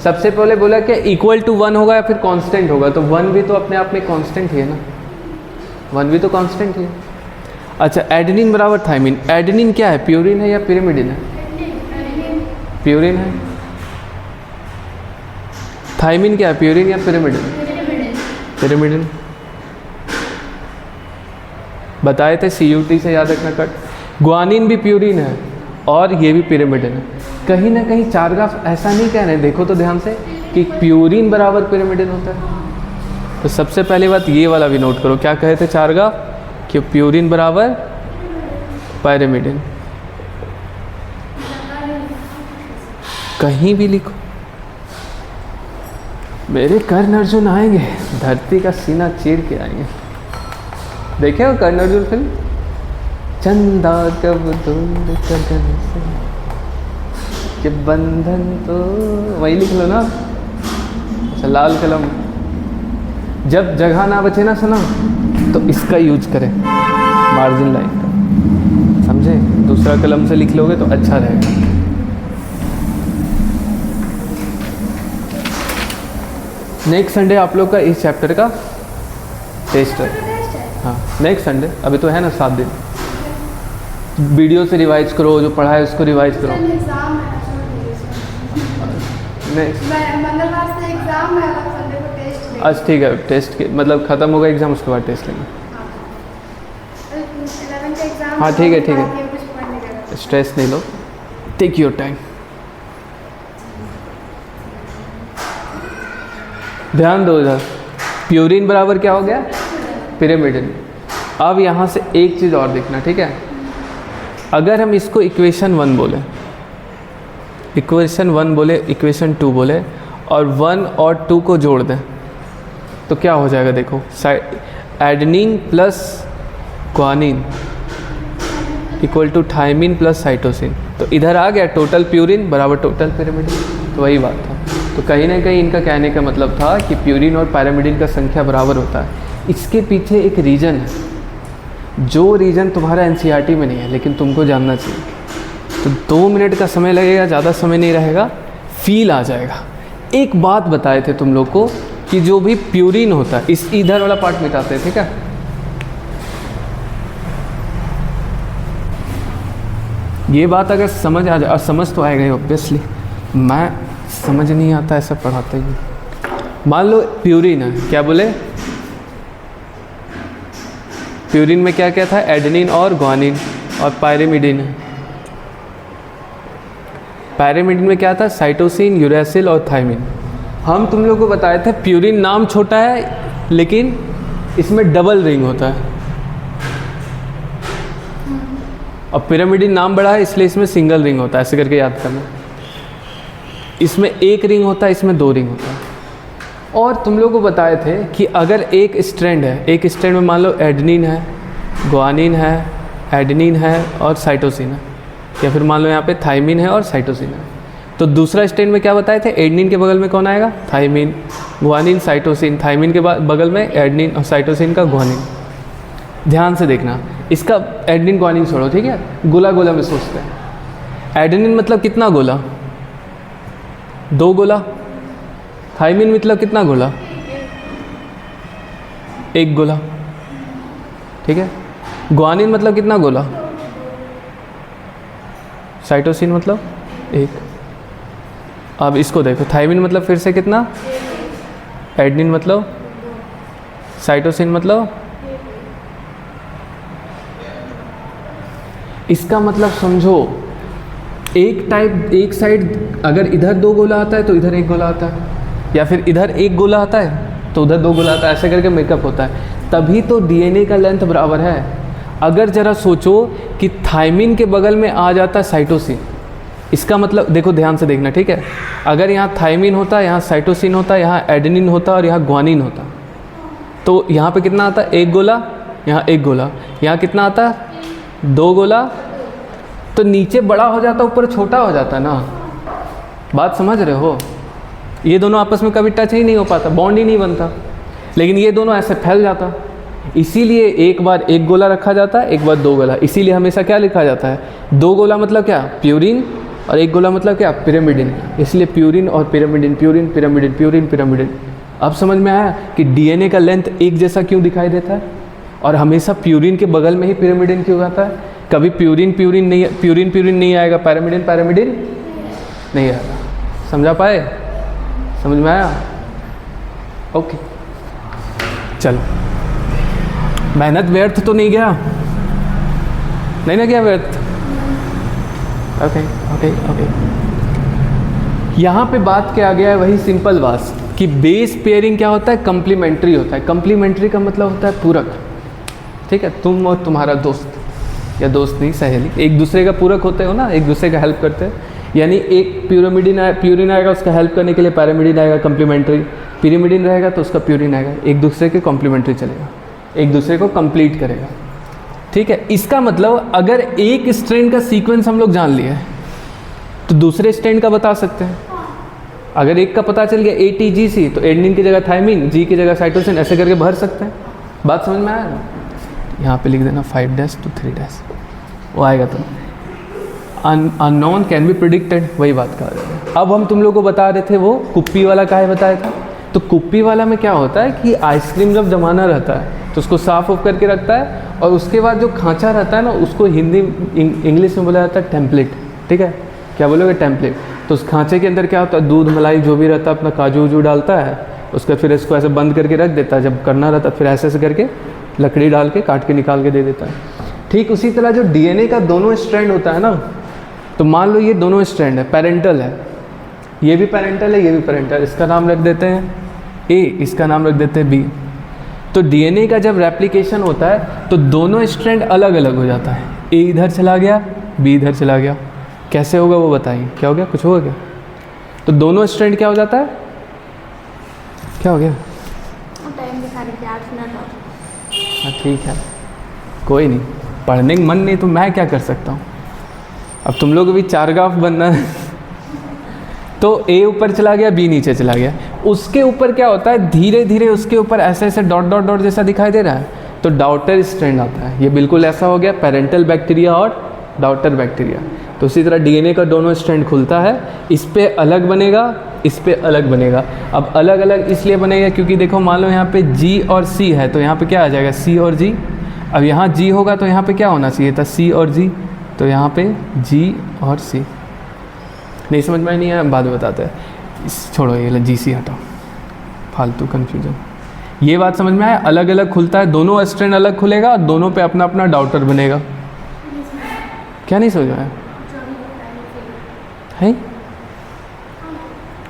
सबसे पहले बोला कि इक्वल टू 1 होगा या फिर कांस्टेंट होगा, तो 1 भी तो अपने आप में कांस्टेंट ही है ना, 1 भी तो कांस्टेंट ही है। अच्छा, एडेनिन बराबर थायमिन। एडेनिन क्या है, प्यूरिन है या पिरिमिडिन है? प्यूरिन है। थायमिन क्या है, प्यूरिन या पिरिमिडिन? पिरिमिडिन। बताए थे CUT से याद रखना कट। ग्वानिन भी प्यूरिन है और ये भी पिरिमिडिन है। कहीं ना कहीं चार ग्राफ ऐसा नहीं कह रहे हैं, देखो तो ध्यान से, कि प्यूरिन बराबर पिरिमिडिन होता है। तो सबसे पहली बात ये वाला भी नोट करो, क्या कहे थे चार ग्राफ, कि प्यूरिन बराबर पिरिमिडिन। कहीं भी लिखो, मेरे कर्ण अर्जुन आएंगे, धरती का सीना चीर के आएंगे। देखे हो कर्ण अर्जुन फिल्म? चंदा कब धुंध गगन से कि बंधन, तो वही लिख लो ना। अच्छा, लाल कलम। जब जगह ना बचे ना सनम, तो इसका यूज करें, मार्जिन लाइन का, समझे? दूसरा कलम से लिख लोगे तो अच्छा रहेगा। नेक्स्ट संडे आप लोग का इस चैप्टर का टेस्ट है। हाँ, नेक्स्ट संडे, अभी तो है ना 7 दिन। वीडियो से रिवाइज करो, जो पढ़ा है उसको रिवाइज करो। मंगलवार से एग्जाम है, संडे को टेस्ट है। अच्छा ठीक है, टेस्ट के मतलब ख़त्म होगा एग्ज़ाम, उसके बाद टेस्ट लेंगे। 11 का एग्जाम। हाँ ठीक है, ठीक है, स्ट्रेस नहीं लो, टेक योर टाइम। ध्यान दो इधर, प्यूरिन बराबर क्या हो गया, पिरिमिडिन। अब यहाँ से एक चीज़ और देखना, ठीक है? अगर हम इसको इक्वेशन 1 बोले, इक्वेशन 1 बोले, इक्वेशन 2 बोले, और 1 और 2 को जोड़ दें तो क्या हो जाएगा? देखो, adenine plus guanine equal to thymine plus cytosine. तो इधर आ गया टोटल प्यूरिन बराबर टोटल पिरिमिडिन। तो वही बात था। तो कहीं ना कहीं इनका कहने का मतलब था कि प्यूरिन और पिरिमिडिन का संख्या बराबर होता है। इसके पीछे एक रीज़न है, जो रीज़न तुम्हारा NCERT में नहीं है, लेकिन तुमको जानना चाहिए। तो 2 मिनट का समय लगेगा, ज़्यादा समय नहीं रहेगा, फील आ जाएगा। एक बात बताए थे तुम लोग को कि जो भी प्यूरिन होता है, इस इधर वाला पार्ट मिटाते हैं, ठीक है? ये बात अगर समझ आ जाए, और समझ तो आएगा ही ऑब्वियसली, मैं समझ नहीं आता ऐसा पढ़ाते ही। मान लो प्यूरिन है, क्या बोले? प्यूरिन में क्या क्या था? एडेनिन और ग्वानिन, और पायरिमिडिन है। पायरिमिडिन में क्या था? साइटोसिन, यूरेसिल और थायमिन। हम तुम लोग को बताए थे प्यूरिन नाम छोटा है, लेकिन इसमें डबल रिंग होता है, और पिरिमिडिन नाम बड़ा है, इसलिए इसमें सिंगल रिंग होता है। ऐसे करके याद करना, इसमें एक रिंग होता है, इसमें 2 रिंग होता है। और तुम लोग को बताए थे कि अगर एक स्ट्रैंड है, एक स्ट्रैंड में मान लो एडेनिन है, ग्वानिन है, एडेनिन है और साइटोसिन है, या फिर मान लो यहाँ पे थायमिन है और साइटोसिन है, तो दूसरा स्ट्रैंड में क्या बताए थे? एडेनिन के बगल में कौन आएगा? थायमिन, ग्वानिन, साइटोसिन, थायमिन के बगल में एडेनिन और साइटोसिन का ग्वानिन। ध्यान से देखना, इसका एडेनिन ग्वानिन छोड़ो, ठीक है? गोला गोला में सोचते हैं। एडेनिन मतलब कितना गोला? 2 गोला। थायमिन मतलब कितना गोला? 1 गोला, ठीक है? ग्वानिन मतलब कितना गोला? साइटोसिन मतलब 1। अब इसको देखो, थायमिन मतलब फिर से कितना? एडेनिन मतलब, साइटोसिन मतलब, इसका मतलब समझो, एक टाइप, एक साइड अगर इधर 2 गोला आता है तो इधर 1 गोला आता है, या फिर इधर 1 गोला आता है तो उधर 2 गोला आता है, ऐसे करके मेकअप होता है। तभी तो DNA का लेंथ बराबर है। अगर ज़रा सोचो कि थायमिन के बगल में आ जाता है साइटोसिन, इसका मतलब देखो, ध्यान से देखना, ठीक है? अगर यहाँ थायमिन होता, यहाँ साइटोसिन होता, यहाँ एडेनिन होता और यहाँ ग्वानिन होता, तो यहाँ पे कितना आता? 1 गोला, यहाँ 1 गोला, यहाँ कितना आता? 2 गोला। तो नीचे बड़ा हो जाता, ऊपर छोटा हो जाता ना। बात समझ रहे हो? ये दोनों आपस में कभी टच ही नहीं हो पाता, बॉन्ड ही नहीं बनता। लेकिन ये दोनों ऐसे फैल जाता, इसीलिए एक बार 1 गोला रखा जाता है, एक बार 2 गोला। इसीलिए हमेशा क्या लिखा जाता है? 2 गोला मतलब क्या? प्यूरिन, और एक गोला मतलब क्या, पिरामिडिन। इसलिए प्यूरिन और pyrimidine, purine pyrimidine, purine pyrimidine. अब समझ में आया कि डीएनए का लेंथ एक जैसा क्यों दिखाई देता है, और हमेशा प्यूरिन के बगल में ही पिरामिडिन क्यों आता है। कभी प्यूरिन प्यूरिन नहीं आएगा, पैरामिडिन पैरामिडिन नहीं आएगा। समझा पाए, समझ में आया? ओके चलो, मेहनत व्यर्थ तो नहीं गया, नहीं ना गया व्यर्थ। Okay okay okay. यहाँ पे बात क्या आ गया है, वही सिंपल बात कि बेस पेयरिंग क्या होता है, कंप्लीमेंट्री होता है। कंप्लीमेंट्री का मतलब होता है पूरक, ठीक है। तुम और तुम्हारा दोस्त, या दोस्त नहीं सहेली, एक दूसरे का पूरक होते हो ना, एक दूसरे का हेल्प करते हैं। यानी एक प्यूरिन आएगा, उसका हेल्प करने के लिए पैरामिडिन आएगा कंप्लीमेंट्री, पिरामिडिन रहेगा तो उसका प्यूरिन आएगा, एक दूसरे के कॉम्प्लीमेंट्री चलेगा, एक दूसरे को कंप्लीट करेगा, ठीक है। इसका मतलब अगर एक स्ट्रैंड का सीक्वेंस हम लोग जान लिए तो दूसरे स्ट्रैंड का बता सकते हैं। अगर एक का पता चल गया ATGC, तो एडेनिन की जगह थायमिन, G की जगह साइटोसिन, ऐसे करके भर सकते हैं। बात समझ में आया ना? यहाँ पे लिख देना 5' to 3', वो आएगा। तो अननोन कैन बी प्रिडिक्टेड, वही बात कर रहे हैं। अब हम तुम लोग को बता रहे थे वो कुप्पी वाला काहे बताया था। तो कुप्पी वाला में क्या होता है कि आइसक्रीम जब जमाना रहता है तो उसको साफ उफ करके रखता है, और उसके बाद जो खांचा रहता है ना, उसको हिंदी इंग्लिश में बोला जाता है टेम्पलेट, ठीक है। क्या बोलोगे, टेम्पलेट। तो उस खांचे के अंदर क्या होता है, दूध मलाई जो भी रहता है, अपना काजू वजू डालता है, उसका फिर इसको ऐसे बंद करके रख देता है। जब करना रहता है फिर ऐसे ऐसे करके लकड़ी डाल के काट के निकाल के दे देता है। ठीक उसी तरह जो डीएनए का दोनों स्ट्रैंड होता है ना, तो मान लो ये दोनों स्ट्रैंड है, पैरेंटल है, ये भी पैरेंटल है, ये भी पैरेंटल, इसका नाम रख देते हैं ए, इसका नाम रख देते हैं बी। तो डीएनए का जब रेप्लिकेशन होता है तो दोनों स्ट्रैंड अलग अलग हो जाता है, ए इधर चला गया, बी इधर चला गया। कैसे होगा वो बताइए, क्या हो गया, कुछ होगा क्या? तो दोनों स्ट्रैंड क्या हो जाता है, क्या हो गया? टाइम दिखा रही थी 8 मिनट और। हाँ ठीक है, कोई नहीं, पढ़ने का मन नहीं तो मैं क्या कर सकता हूँ। अब तुम लोग भी चारगाफ बनना है तो ए ऊपर चला गया, बी नीचे चला गया, उसके ऊपर क्या होता है, धीरे धीरे उसके ऊपर ऐसे ऐसे डॉट डॉट डॉट जैसा दिखाई दे रहा है, तो डॉटर स्ट्रैंड आता है। ये बिल्कुल ऐसा हो गया, पेरेंटल बैक्टीरिया और डॉटर बैक्टीरिया। तो उसी तरह डीएनए का दोनों स्ट्रैंड खुलता है, इस पे अलग बनेगा, इस पे अलग बनेगा। अब अलग अलग इसलिए बनेगा क्योंकि देखो, मान लो यहाँ पे G और C है, तो यहाँ पे क्या आ जाएगा, C और G। अब यहाँ G होगा तो यहाँ पे क्या होना चाहिए था, C और G, तो यहाँ पे G और C। नहीं समझ में नहीं आया, बाद में बताते हैं, इस छोड़ो, ये GC हटाओ, फालतू कन्फ्यूजन। ये बात समझ में आया, अलग अलग खुलता है, दोनों स्ट्रैंड अलग खुलेगा और दोनों पे अपना अपना डॉटर बनेगा। क्या नहीं समझ में आया है?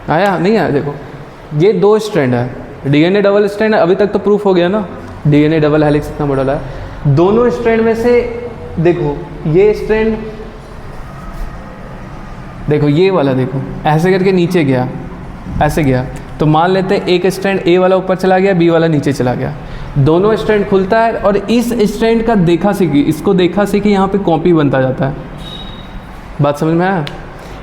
आया नहीं आया? देखो ये 2 स्ट्रैंड है, डीएनए डबल स्ट्रैंड है, अभी तक तो प्रूफ हो गया ना, डीएनए डबल हेलिक्स इतना बड़ा है। दोनों स्ट्रैंड में से देखो, ये स्ट्रैंड देखो, ये वाला देखो ऐसे करके नीचे गया, ऐसे गया, तो मान लेते हैं एक स्ट्रैंड ए वाला ऊपर चला गया, बी वाला नीचे चला गया। दोनों स्ट्रैंड खुलता है और इस स्ट्रैंड का देखा सीखी, इसको देखा सीखी, यहाँ पे कॉपी बनता जाता है। बात समझ में आया?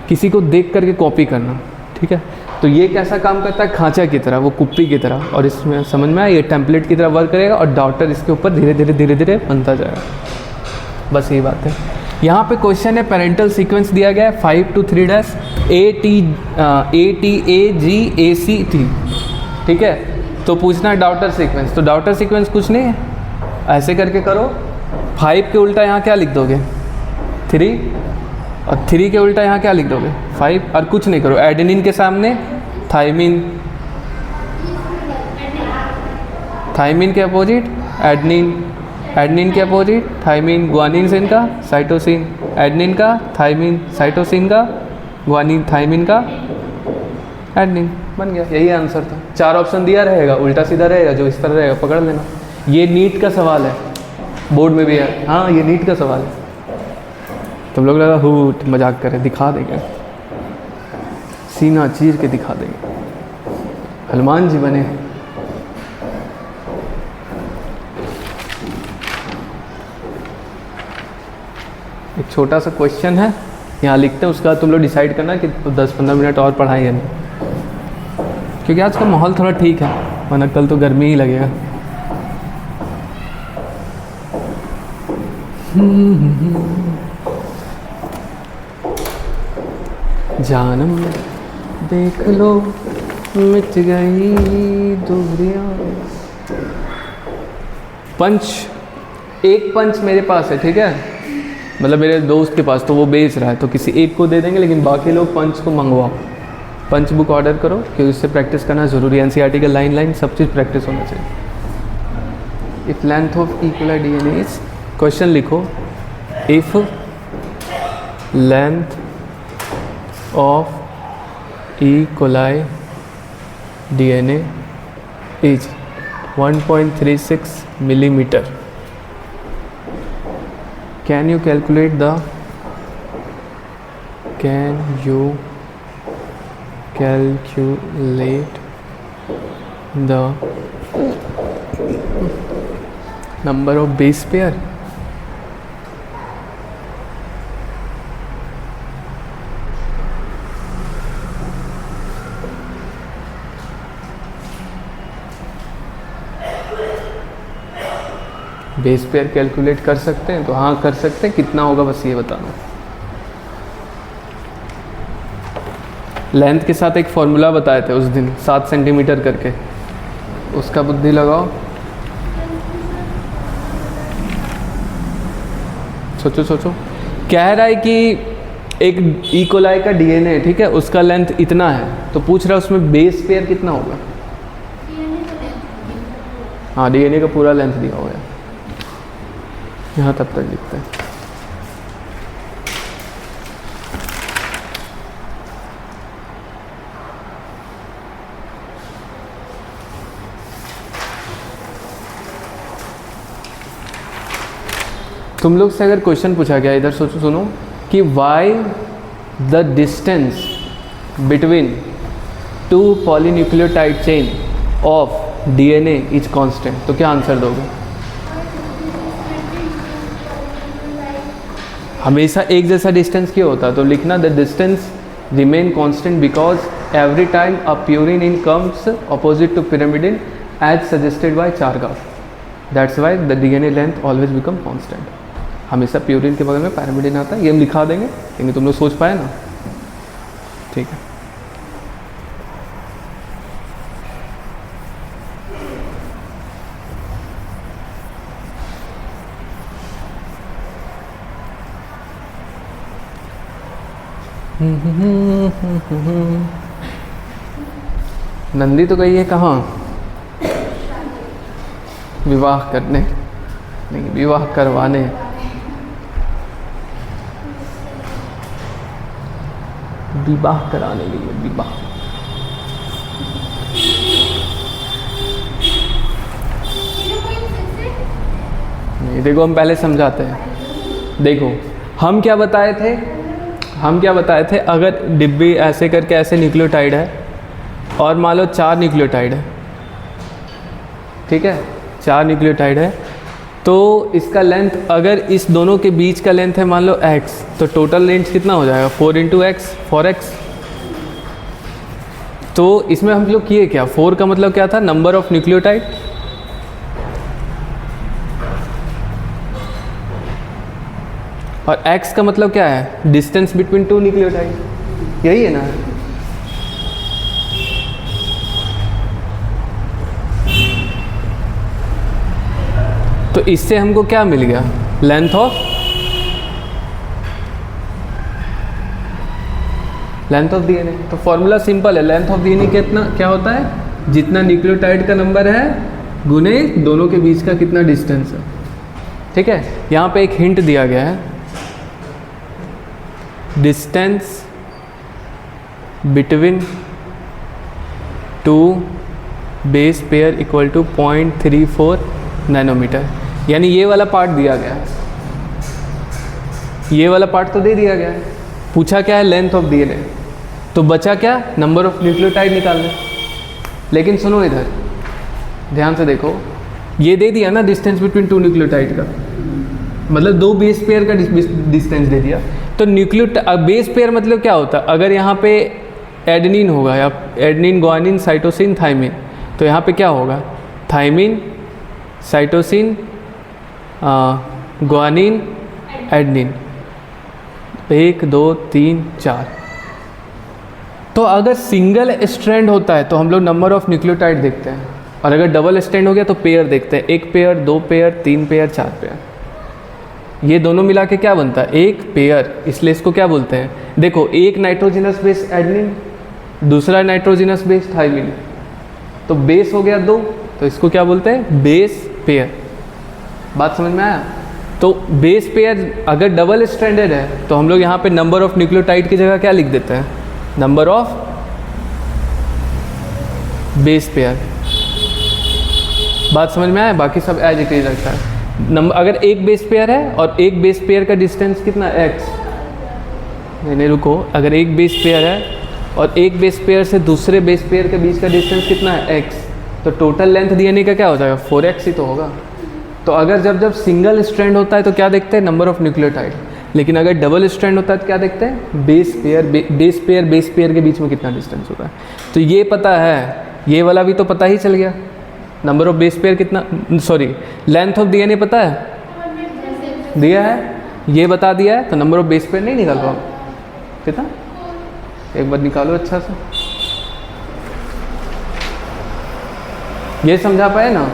किसी को देख करके कॉपी करना, ठीक है। तो ये कैसा काम करता है, खांचा की तरह, वो कुप्पी की तरह, और इसमें समझ में आया, ये टेम्पलेट की तरह वर्क करेगा और डॉटर इसके ऊपर धीरे धीरे धीरे धीरे बनता जाएगा। बस यही बात है। यहाँ पे क्वेश्चन है, पेरेंटल सीक्वेंस दिया गया है 5 to 3' ATAGACT, ठीक है। तो पूछना है डॉटर सीक्वेंस, तो डॉटर सीक्वेंस कुछ नहीं है, ऐसे करके करो, 5 के उल्टा यहाँ क्या लिख दोगे, 3, और 3 के उल्टा यहाँ क्या लिख दोगे, 5, और कुछ नहीं करो, एडेनिन के सामने थायमिन, थायमिन के अपोजिट एडनिन, एडनिन के अपोजिट थायमिन, ग्वानिन से इनका साइटोसिन, एडनिन का थायमिन, साइटोसिन का ग्वानिन, थायमिन का एडनिन, बन गया। यही आंसर था। 4 ऑप्शन दिया रहेगा, उल्टा सीधा रहेगा, जो इस तरह रहेगा पकड़ लेना। ये नीट का सवाल है, बोर्ड में भी है, हाँ ये नीट का सवाल है। तुम लोग लगा हूट मजाक करें, दिखा देंगे, सीना चीर के दिखा देंगे, हनुमान जी बने। एक छोटा सा क्वेश्चन है, यहाँ लिखते हैं, उसका बाद तुम लोग डिसाइड करना कि 10-15 मिनट और पढ़ाएं या नहीं, क्योंकि आज का माहौल थोड़ा ठीक है, वरना कल तो गर्मी ही लगेगा। जानम देख लो मिट गई दूरियां। पंच, एक पंच मेरे पास है, ठीक है, मतलब मेरे दोस्त के पास, तो वो बेच रहा है, तो किसी एक को दे देंगे, लेकिन बाकी लोग पंच को मंगवाओ, पंच बुक ऑर्डर करो, क्योंकि उससे प्रैक्टिस करना ज़रूरी है। एनसीईआरटी का लाइन लाइन सब चीज़ प्रैक्टिस होना चाहिए। If length of equal DNA is, question लिखो, if length of E coli DNA is 1.36 millimeter. Can you calculate the number of base pair? Base pair calculate कर सकते हैं? तो हाँ कर सकते हैं, कितना होगा बस ये बताना। लेंथ के साथ एक फॉर्मूला बताए थे उस दिन 7 सेंटीमीटर करके, उसका बुद्धि लगाओ, सोचो सोचो। कह रहा है कि एक ई कोलाई का डीएनए, ठीक है, उसका लेंथ इतना है, तो पूछ रहा है उसमें बेस पेयर कितना होगा। हाँ डीएनए का पूरा लेंथ दिया हुआ है, यहाँ तब तक लिखते हैं। तुम लोग से अगर क्वेश्चन पूछा गया, इधर सोचो, सुनो, कि why the distance between 2 polynucleotide chain of DNA is constant, तो क्या आंसर दोगे? हमेशा एक जैसा डिस्टेंस क्यों होता है? तो लिखना the distance remain constant because every time a purine in comes opposite to pyrimidine as suggested by Chargaff, that's why the DNA length always become constant. हमेशा प्यूरिन के बगल में पिरामिडिन आता है, ये हम लिखा देंगे, लेकिन तुम लोग सोच पाए ना, ठीक है। नंदी तो गई है कहाँ? विवाह करने, नहीं विवाह करवाने। विवाह कराने के लिए, विवाह। नहीं देखो, हम पहले समझाते हैं। देखो हम क्या बताए थे, अगर डिब्बी ऐसे करके ऐसे न्यूक्लियोटाइड है और मान लो 4 न्यूक्लियोटाइड है, ठीक है, 4 न्यूक्लियोटाइड है, तो इसका लेंथ, अगर इस दोनों के बीच का लेंथ है मान लो x, तो टोटल लेंथ कितना हो जाएगा? 4 × x, 4x। तो इसमें हम लोग किए क्या? 4 का मतलब क्या था? नंबर ऑफ न्यूक्लियोटाइड, और x का मतलब क्या है? डिस्टेंस बिटवीन 2 न्यूक्लियोटाइड, यही है ना। तो इससे हमको क्या मिल गया? Length of DNA. तो फॉर्मूला सिंपल है, लेंथ ऑफ डीएनए कितना क्या होता है? जितना न्यूक्लियोटाइड का नंबर है गुने दोनों के बीच का कितना डिस्टेंस है, ठीक है। यहाँ पे एक हिंट दिया गया है, distance between 2 base pair equal to 0.34 nanometre, यानी ये वाला पार्ट दिया गया है, ये वाला पार्ट तो दे दिया गया है। पूछा क्या है? Length of DNA. तो बचा क्या? नंबर ऑफ न्यूक्लियोटाइड निकालने। लेकिन सुनो इधर ध्यान से देखो, ये दे दिया ना डिस्टेंस बिटवीन 2 न्यूक्लियोटाइड का, मतलब 2 बेस पेयर का डिस्टेंस दे दिया। तो बेस पेयर मतलब क्या होता है? अगर यहाँ पे एडेनिन होगा, या एडेनिन, ग्वानिन, साइटोसिन, थाइमिन, तो यहाँ पे क्या होगा? थाइमिन, साइटोसिन, ग्वानिन, एडेनिन, 1 2 3 4, तो अगर सिंगल स्ट्रैंड होता है तो हम लोग नंबर ऑफ न्यूक्लियोटाइड देखते हैं, और अगर डबल स्ट्रैंड हो गया तो पेयर देखते हैं, 1 पेयर, 2 पेयर, 3 पेयर, 4 पेयर। ये दोनों मिला के क्या बनता है? एक पेयर, इसलिए इसको क्या बोलते हैं? देखो, एक नाइट्रोजिनस बेस एडेनिन, दूसरा नाइट्रोजिनस बेस थाइमिन, तो बेस हो गया 2, तो इसको क्या बोलते हैं? Base pair. बात समझ में आया? तो बेस पेयर अगर डबल स्ट्रैंडेड है तो हम लोग यहाँ पे नंबर ऑफ न्यूक्लियोटाइड की जगह क्या लिख देते हैं? Number of base pair. बात समझ में आया? बाकी सब एज इट इज रखता है। नंबर अगर एक बेस पेयर है और एक बेस पेयर का डिस्टेंस कितना? x। नहीं रुको, अगर एक बेस पेयर है और एक बेस पेयर से दूसरे बेस पेयर के बीच का डिस्टेंस कितना है? x, तो टोटल लेंथ डीएनए का क्या हो जाएगा? 4x ही तो होगा। तो अगर जब सिंगल स्ट्रैंड होता है तो क्या देखते हैं? Number of nucleotide. लेकिन अगर डबल स्ट्रैंड होता है तो क्या देखते हैं? बेस पेयर के बीच में कितना डिस्टेंस होता है। तो ये पता है, ये वाला भी तो पता ही चल गया। नंबर ऑफ बेस पेयर कितना, सॉरी लेंथ ऑफ डीएनए पता है, दिया है, ये बता दिया है, तो नंबर ऑफ बेस पेयर नहीं निकाल पाओ कितना? एक बार निकालो अच्छा से। ये समझा पाए ना?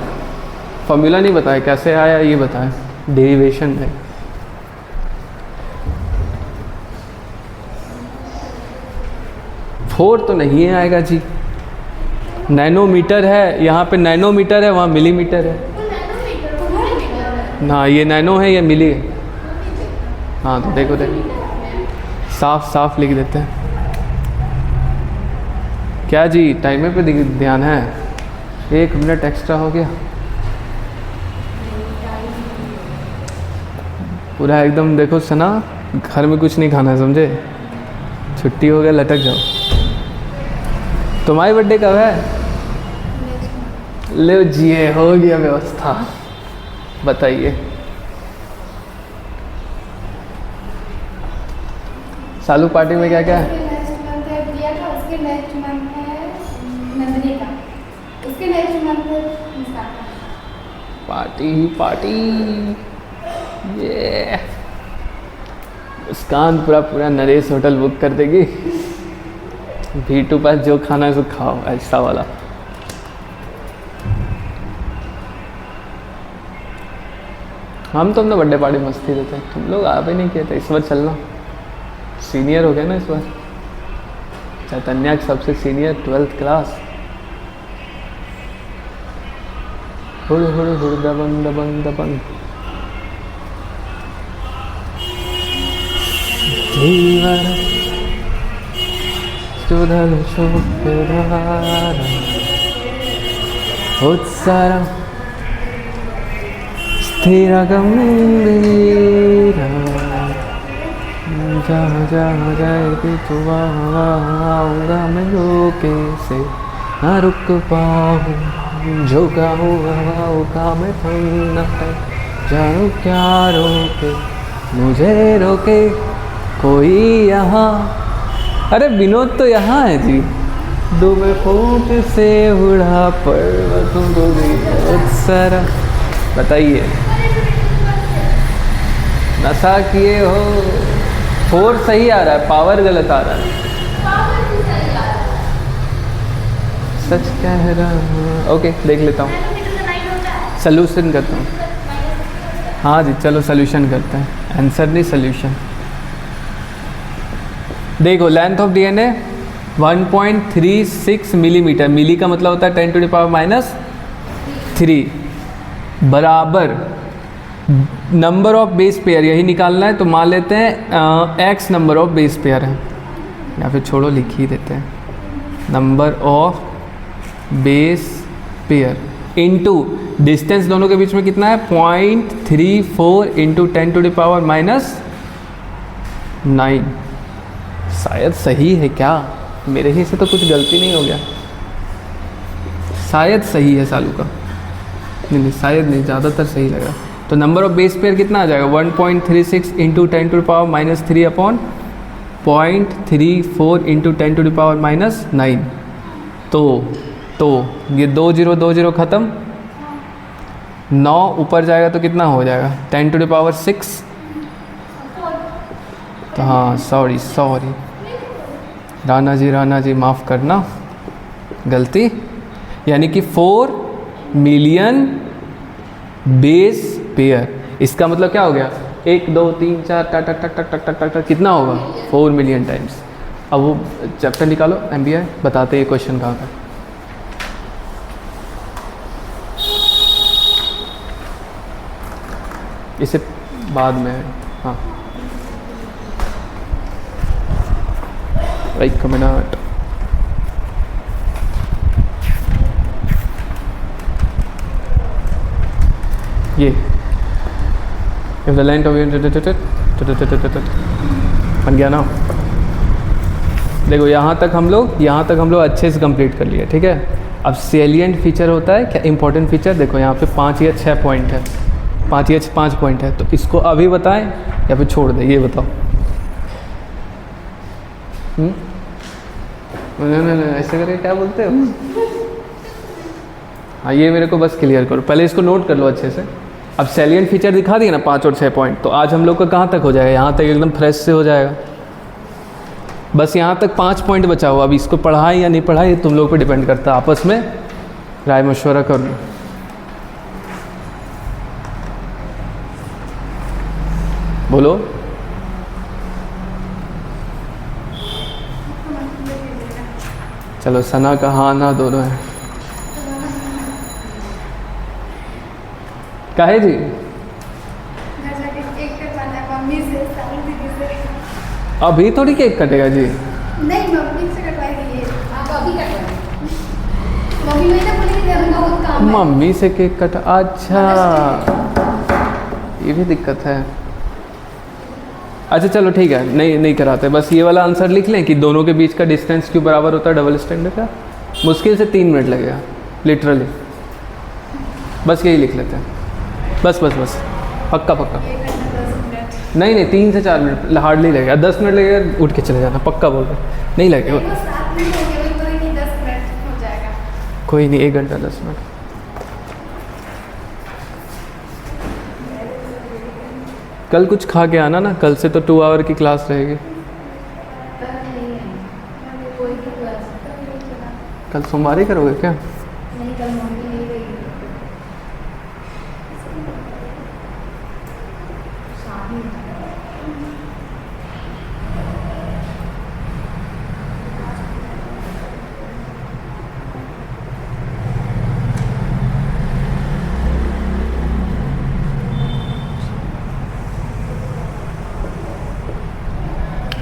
फॉर्मूला नहीं बताया, कैसे आया ये बताया, डेरिवेशन है। फोर तो नहीं आएगा जी, नैनोमीटर है, यहाँ पे नैनोमीटर है, वहाँ मिलीमीटर है ना, ये नैनो है, ये मिली है। हाँ तो देखो साफ साफ लिख देते हैं। क्या जी, टाइमर पे ध्यान है? 1 मिनट एक्स्ट्रा हो गया, पूरा एकदम देखो सना, घर में कुछ नहीं खाना है, समझे? छुट्टी हो गया, लटक जाओ। तुम्हारी बर्थडे कब है? ले जिए, हो गया व्यवस्था। बताइए, सालू पार्टी में क्या क्या है? पार्टी ही पार्टी, ये मुस्कान पूरा नरेश होटल बुक कर देगी। V2 पास जो खाना है सो खाओ, ऐसा वाला। हम तो अपना बर्थडे पार्टी मस्ती देते हैं, तुम लोग आ भी नहीं किए थे। इस बार चलना, सीनियर हो गए ना इस बार। चैतन्या के सबसे सीनियर 12th क्लास। हुड़ हुड़ हुड़ दबंग दबंग दबंग। जीवन सुधल शोकधारा उत्साह स्थिर गंभीरा, जहाँ जहाँ जाएगी तो वहाँ आऊँगा मैं रोके से, ना रुक पाऊँ, झोंका हुआ होगा मैं थमना है, जानू क्या रोके मुझे, रोके कोई यहाँ। अरे विनोद तो यहाँ है जी। डूबे फूट से उड़ा पर्वतों को सारा। बताइए, नशा किए हो? फोर्स सही आ रहा है, पावर गलत आ रहा है। सच कह रहा हूँ। ओके, देख लेता हूँ, सल्यूशन करता हूँ। हाँ जी, चलो सल्यूशन करते हैं, आंसर नहीं सल्यूशन। देखो, लेंथ ऑफ डीएनए 1.36 मिलीमीटर, मिली का मतलब होता है 10⁻³ बराबर नंबर ऑफ बेस पेयर, यही निकालना है। तो मान लेते हैं x number of base pair है, या फिर छोड़ो लिख ही देते हैं, number of base pair into distance दोनों के बीच में कितना है? 0.34 इंटू 10⁻⁹ शायद सही है क्या? मेरे ही से तो कुछ गलती नहीं हो गया, शायद सही है सालू का। नहीं, शायद नहीं, ज़्यादातर सही लगा। तो नंबर ऑफ बेस पेयर कितना आ जाएगा? 1.36 इंटू 10⁻³ अपॉन 0.34 इंटू 10⁻⁹। तो ये 2 0 ख़त्म, 9 ऊपर जाएगा तो कितना हो जाएगा? 10⁻⁶। तो हाँ, सॉरी राणा जी माफ़ करना, गलती। यानी कि 4 मिलियन बेस पेयर। इसका मतलब क्या हो गया, 1 2 3 4 टक टक टक टक टक टक टक टक कितना होगा, 4 मिलियन टाइम्स। अब वो चैप्टर निकालो MBI, बताते हैं क्वेश्चन कहाँ का। इसे बाद में है, हाँ 1 मिनट। ये if the length of बन गया ना। देखो यहाँ तक हम लोग अच्छे से कंप्लीट कर लिए, ठीक है। अब सेलिएंट फीचर होता है क्या, इंपॉर्टेंट फीचर। देखो यहाँ पे 5 या 6 पॉइंट है, 5 या 5 पॉइंट है, तो इसको अभी बताएं या फिर छोड़ दें, ये बताओ। नहीं ऐसे करके क्या बोलते हो। हाँ ये मेरे को बस क्लियर करो, पहले इसको नोट कर लो अच्छे से। अब सेलिएंट फीचर दिखा दिए ना 5 और 6 पॉइंट, तो आज हम लोग का कहाँ तक हो जाएगा, यहाँ तक एकदम फ्रेश से हो जाएगा। बस यहाँ तक 5 पॉइंट बचा हुआ। अब इसको पढ़ाए या नहीं पढ़ाए तुम लोग पे डिपेंड करता है, आपस में राय मशवरा कर लो। बोलो। चलो सना का हाँ ना दोनों है। काहे जी, अभी थोड़ी केक कटेगा जी। नहीं मम्मी से कटवाएगी, ये आप अभी कटवाएं। मम्मी ने बोली कि हमको बहुत काम है। मम्मी से केक कटा, अच्छा ये भी दिक्कत है। अच्छा चलो ठीक है, नहीं कराते। बस ये वाला आंसर लिख लें कि दोनों के बीच का डिस्टेंस क्यों बराबर होता है डबल स्टैंडर्ड का। मुश्किल से 3 मिनट लगेगा लिटरली, बस यही लिख लेते हैं। बस पक्का। नहीं 3 से 4 मिनट हार्डली लगेगा, 10 मिनट लगेगा, उठ के चले जाना, पक्का बोल रहे, नहीं लगेगा। कोई नहीं, 1 घंटा 10 मिनट। कल कुछ खा के आना ना, कल से तो 2 आवर की क्लास रहेगी। कल सोमवार ही करोगे क्या? नहीं कल मम्मी नहीं रहेगी।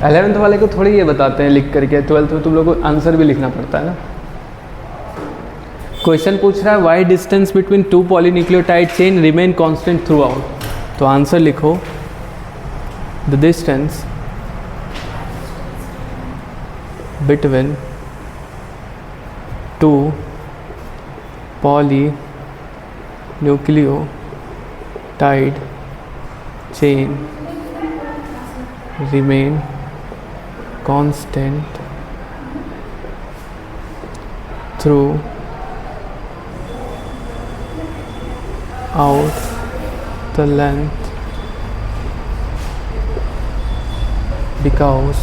एलेवेंथ वाले को थोड़ी ये बताते हैं लिख करके, 12th में तुम लोग को आंसर भी लिखना पड़ता है ना। क्वेश्चन पूछ रहा है why distance between 2 polynucleotide chain remain constant throughout. तो आंसर लिखो, the distance between 2 polynucleotide chain remain constant throughout the length because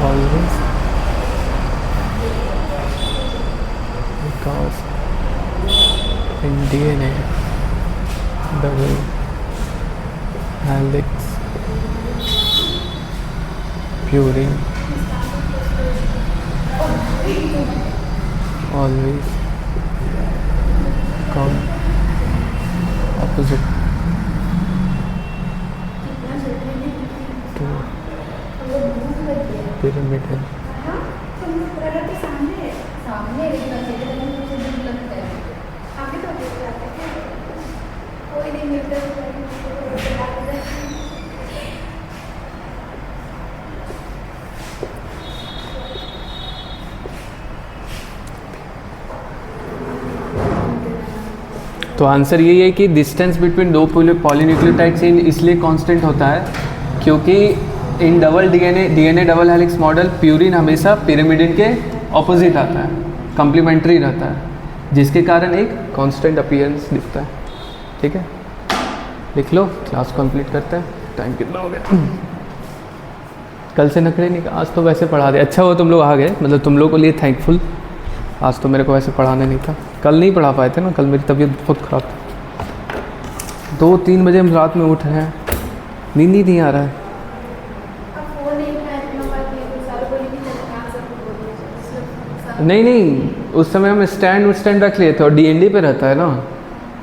always because in DNA double helix purine always come opposite to pyramidal तो answer यही है कि distance between 2 polynucleotide chain इसलिए constant होता है क्योंकि in double DNA double helix model purine हमेशा pyrimidine के ऑपोजिट आता है, कॉम्प्लीमेंट्री रहता है, जिसके कारण एक कांस्टेंट अपीयरेंस दिखता है। ठीक है। लिख लो, क्लास कंप्लीट करते हैं। टाइम कितना हो गया? कल से नखरे नहीं, आज तो वैसे पढ़ा दे। अच्छा हो तुम लोग आ गए, मतलब तुम लोग को लिए थैंकफुल। आज तो मेरे को वैसे पढ़ाने नहीं था, कल नहीं पढ़ा पाए थे ना, कल मेरी तबीयत बहुत ख़राब थी। 2-3 बजे हम रात में उठ रहे हैं, नींद ही नहीं आ रहा है। नहीं नहीं, उस समय हम स्टैंड रख लिए थे, और DND पे रहता है ना,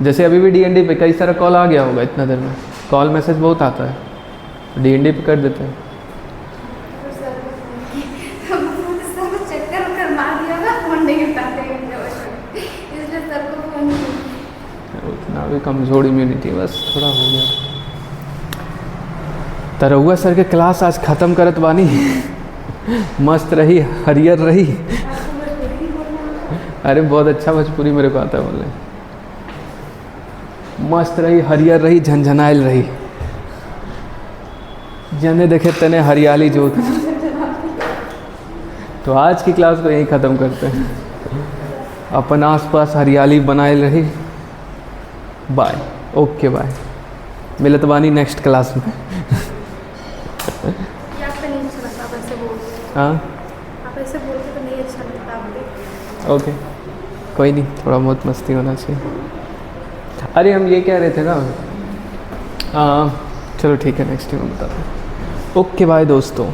जैसे अभी भी DND पे कई सारा कॉल आ गया होगा इतना देर में, कॉल मैसेज बहुत आता है, DND पे कर देते हैं। उतना भी कमज़ोर इम्यूनिटी, बस थोड़ा हो गया। तरहुआ सर के क्लास आज ख़त्म करत बानी। मस्त रही, हरियर रही। अरे बहुत अच्छा भोजपुरी मेरे को आता है बोलने। मस्त रही, हरियर रही, झंझनाइल रही, जने देखे तने हरियाली जोत। तो आज की क्लास को यहीं ख़त्म करते हैं। अपन आसपास हरियाली बनाए रही। बाय, ओके बाय, मिलत बानी नेक्स्ट क्लास में। हाँ आप ऐसे बोलते तो नहीं अच्छा लगता आपको। ओके, कोई नहीं, थोड़ा बहुत मस्ती होना चाहिए। अरे हम ये कह रहे थे ना, चलो ठीक है, नेक्स्ट टाइम बताते हैं। ओके बाय दोस्तों।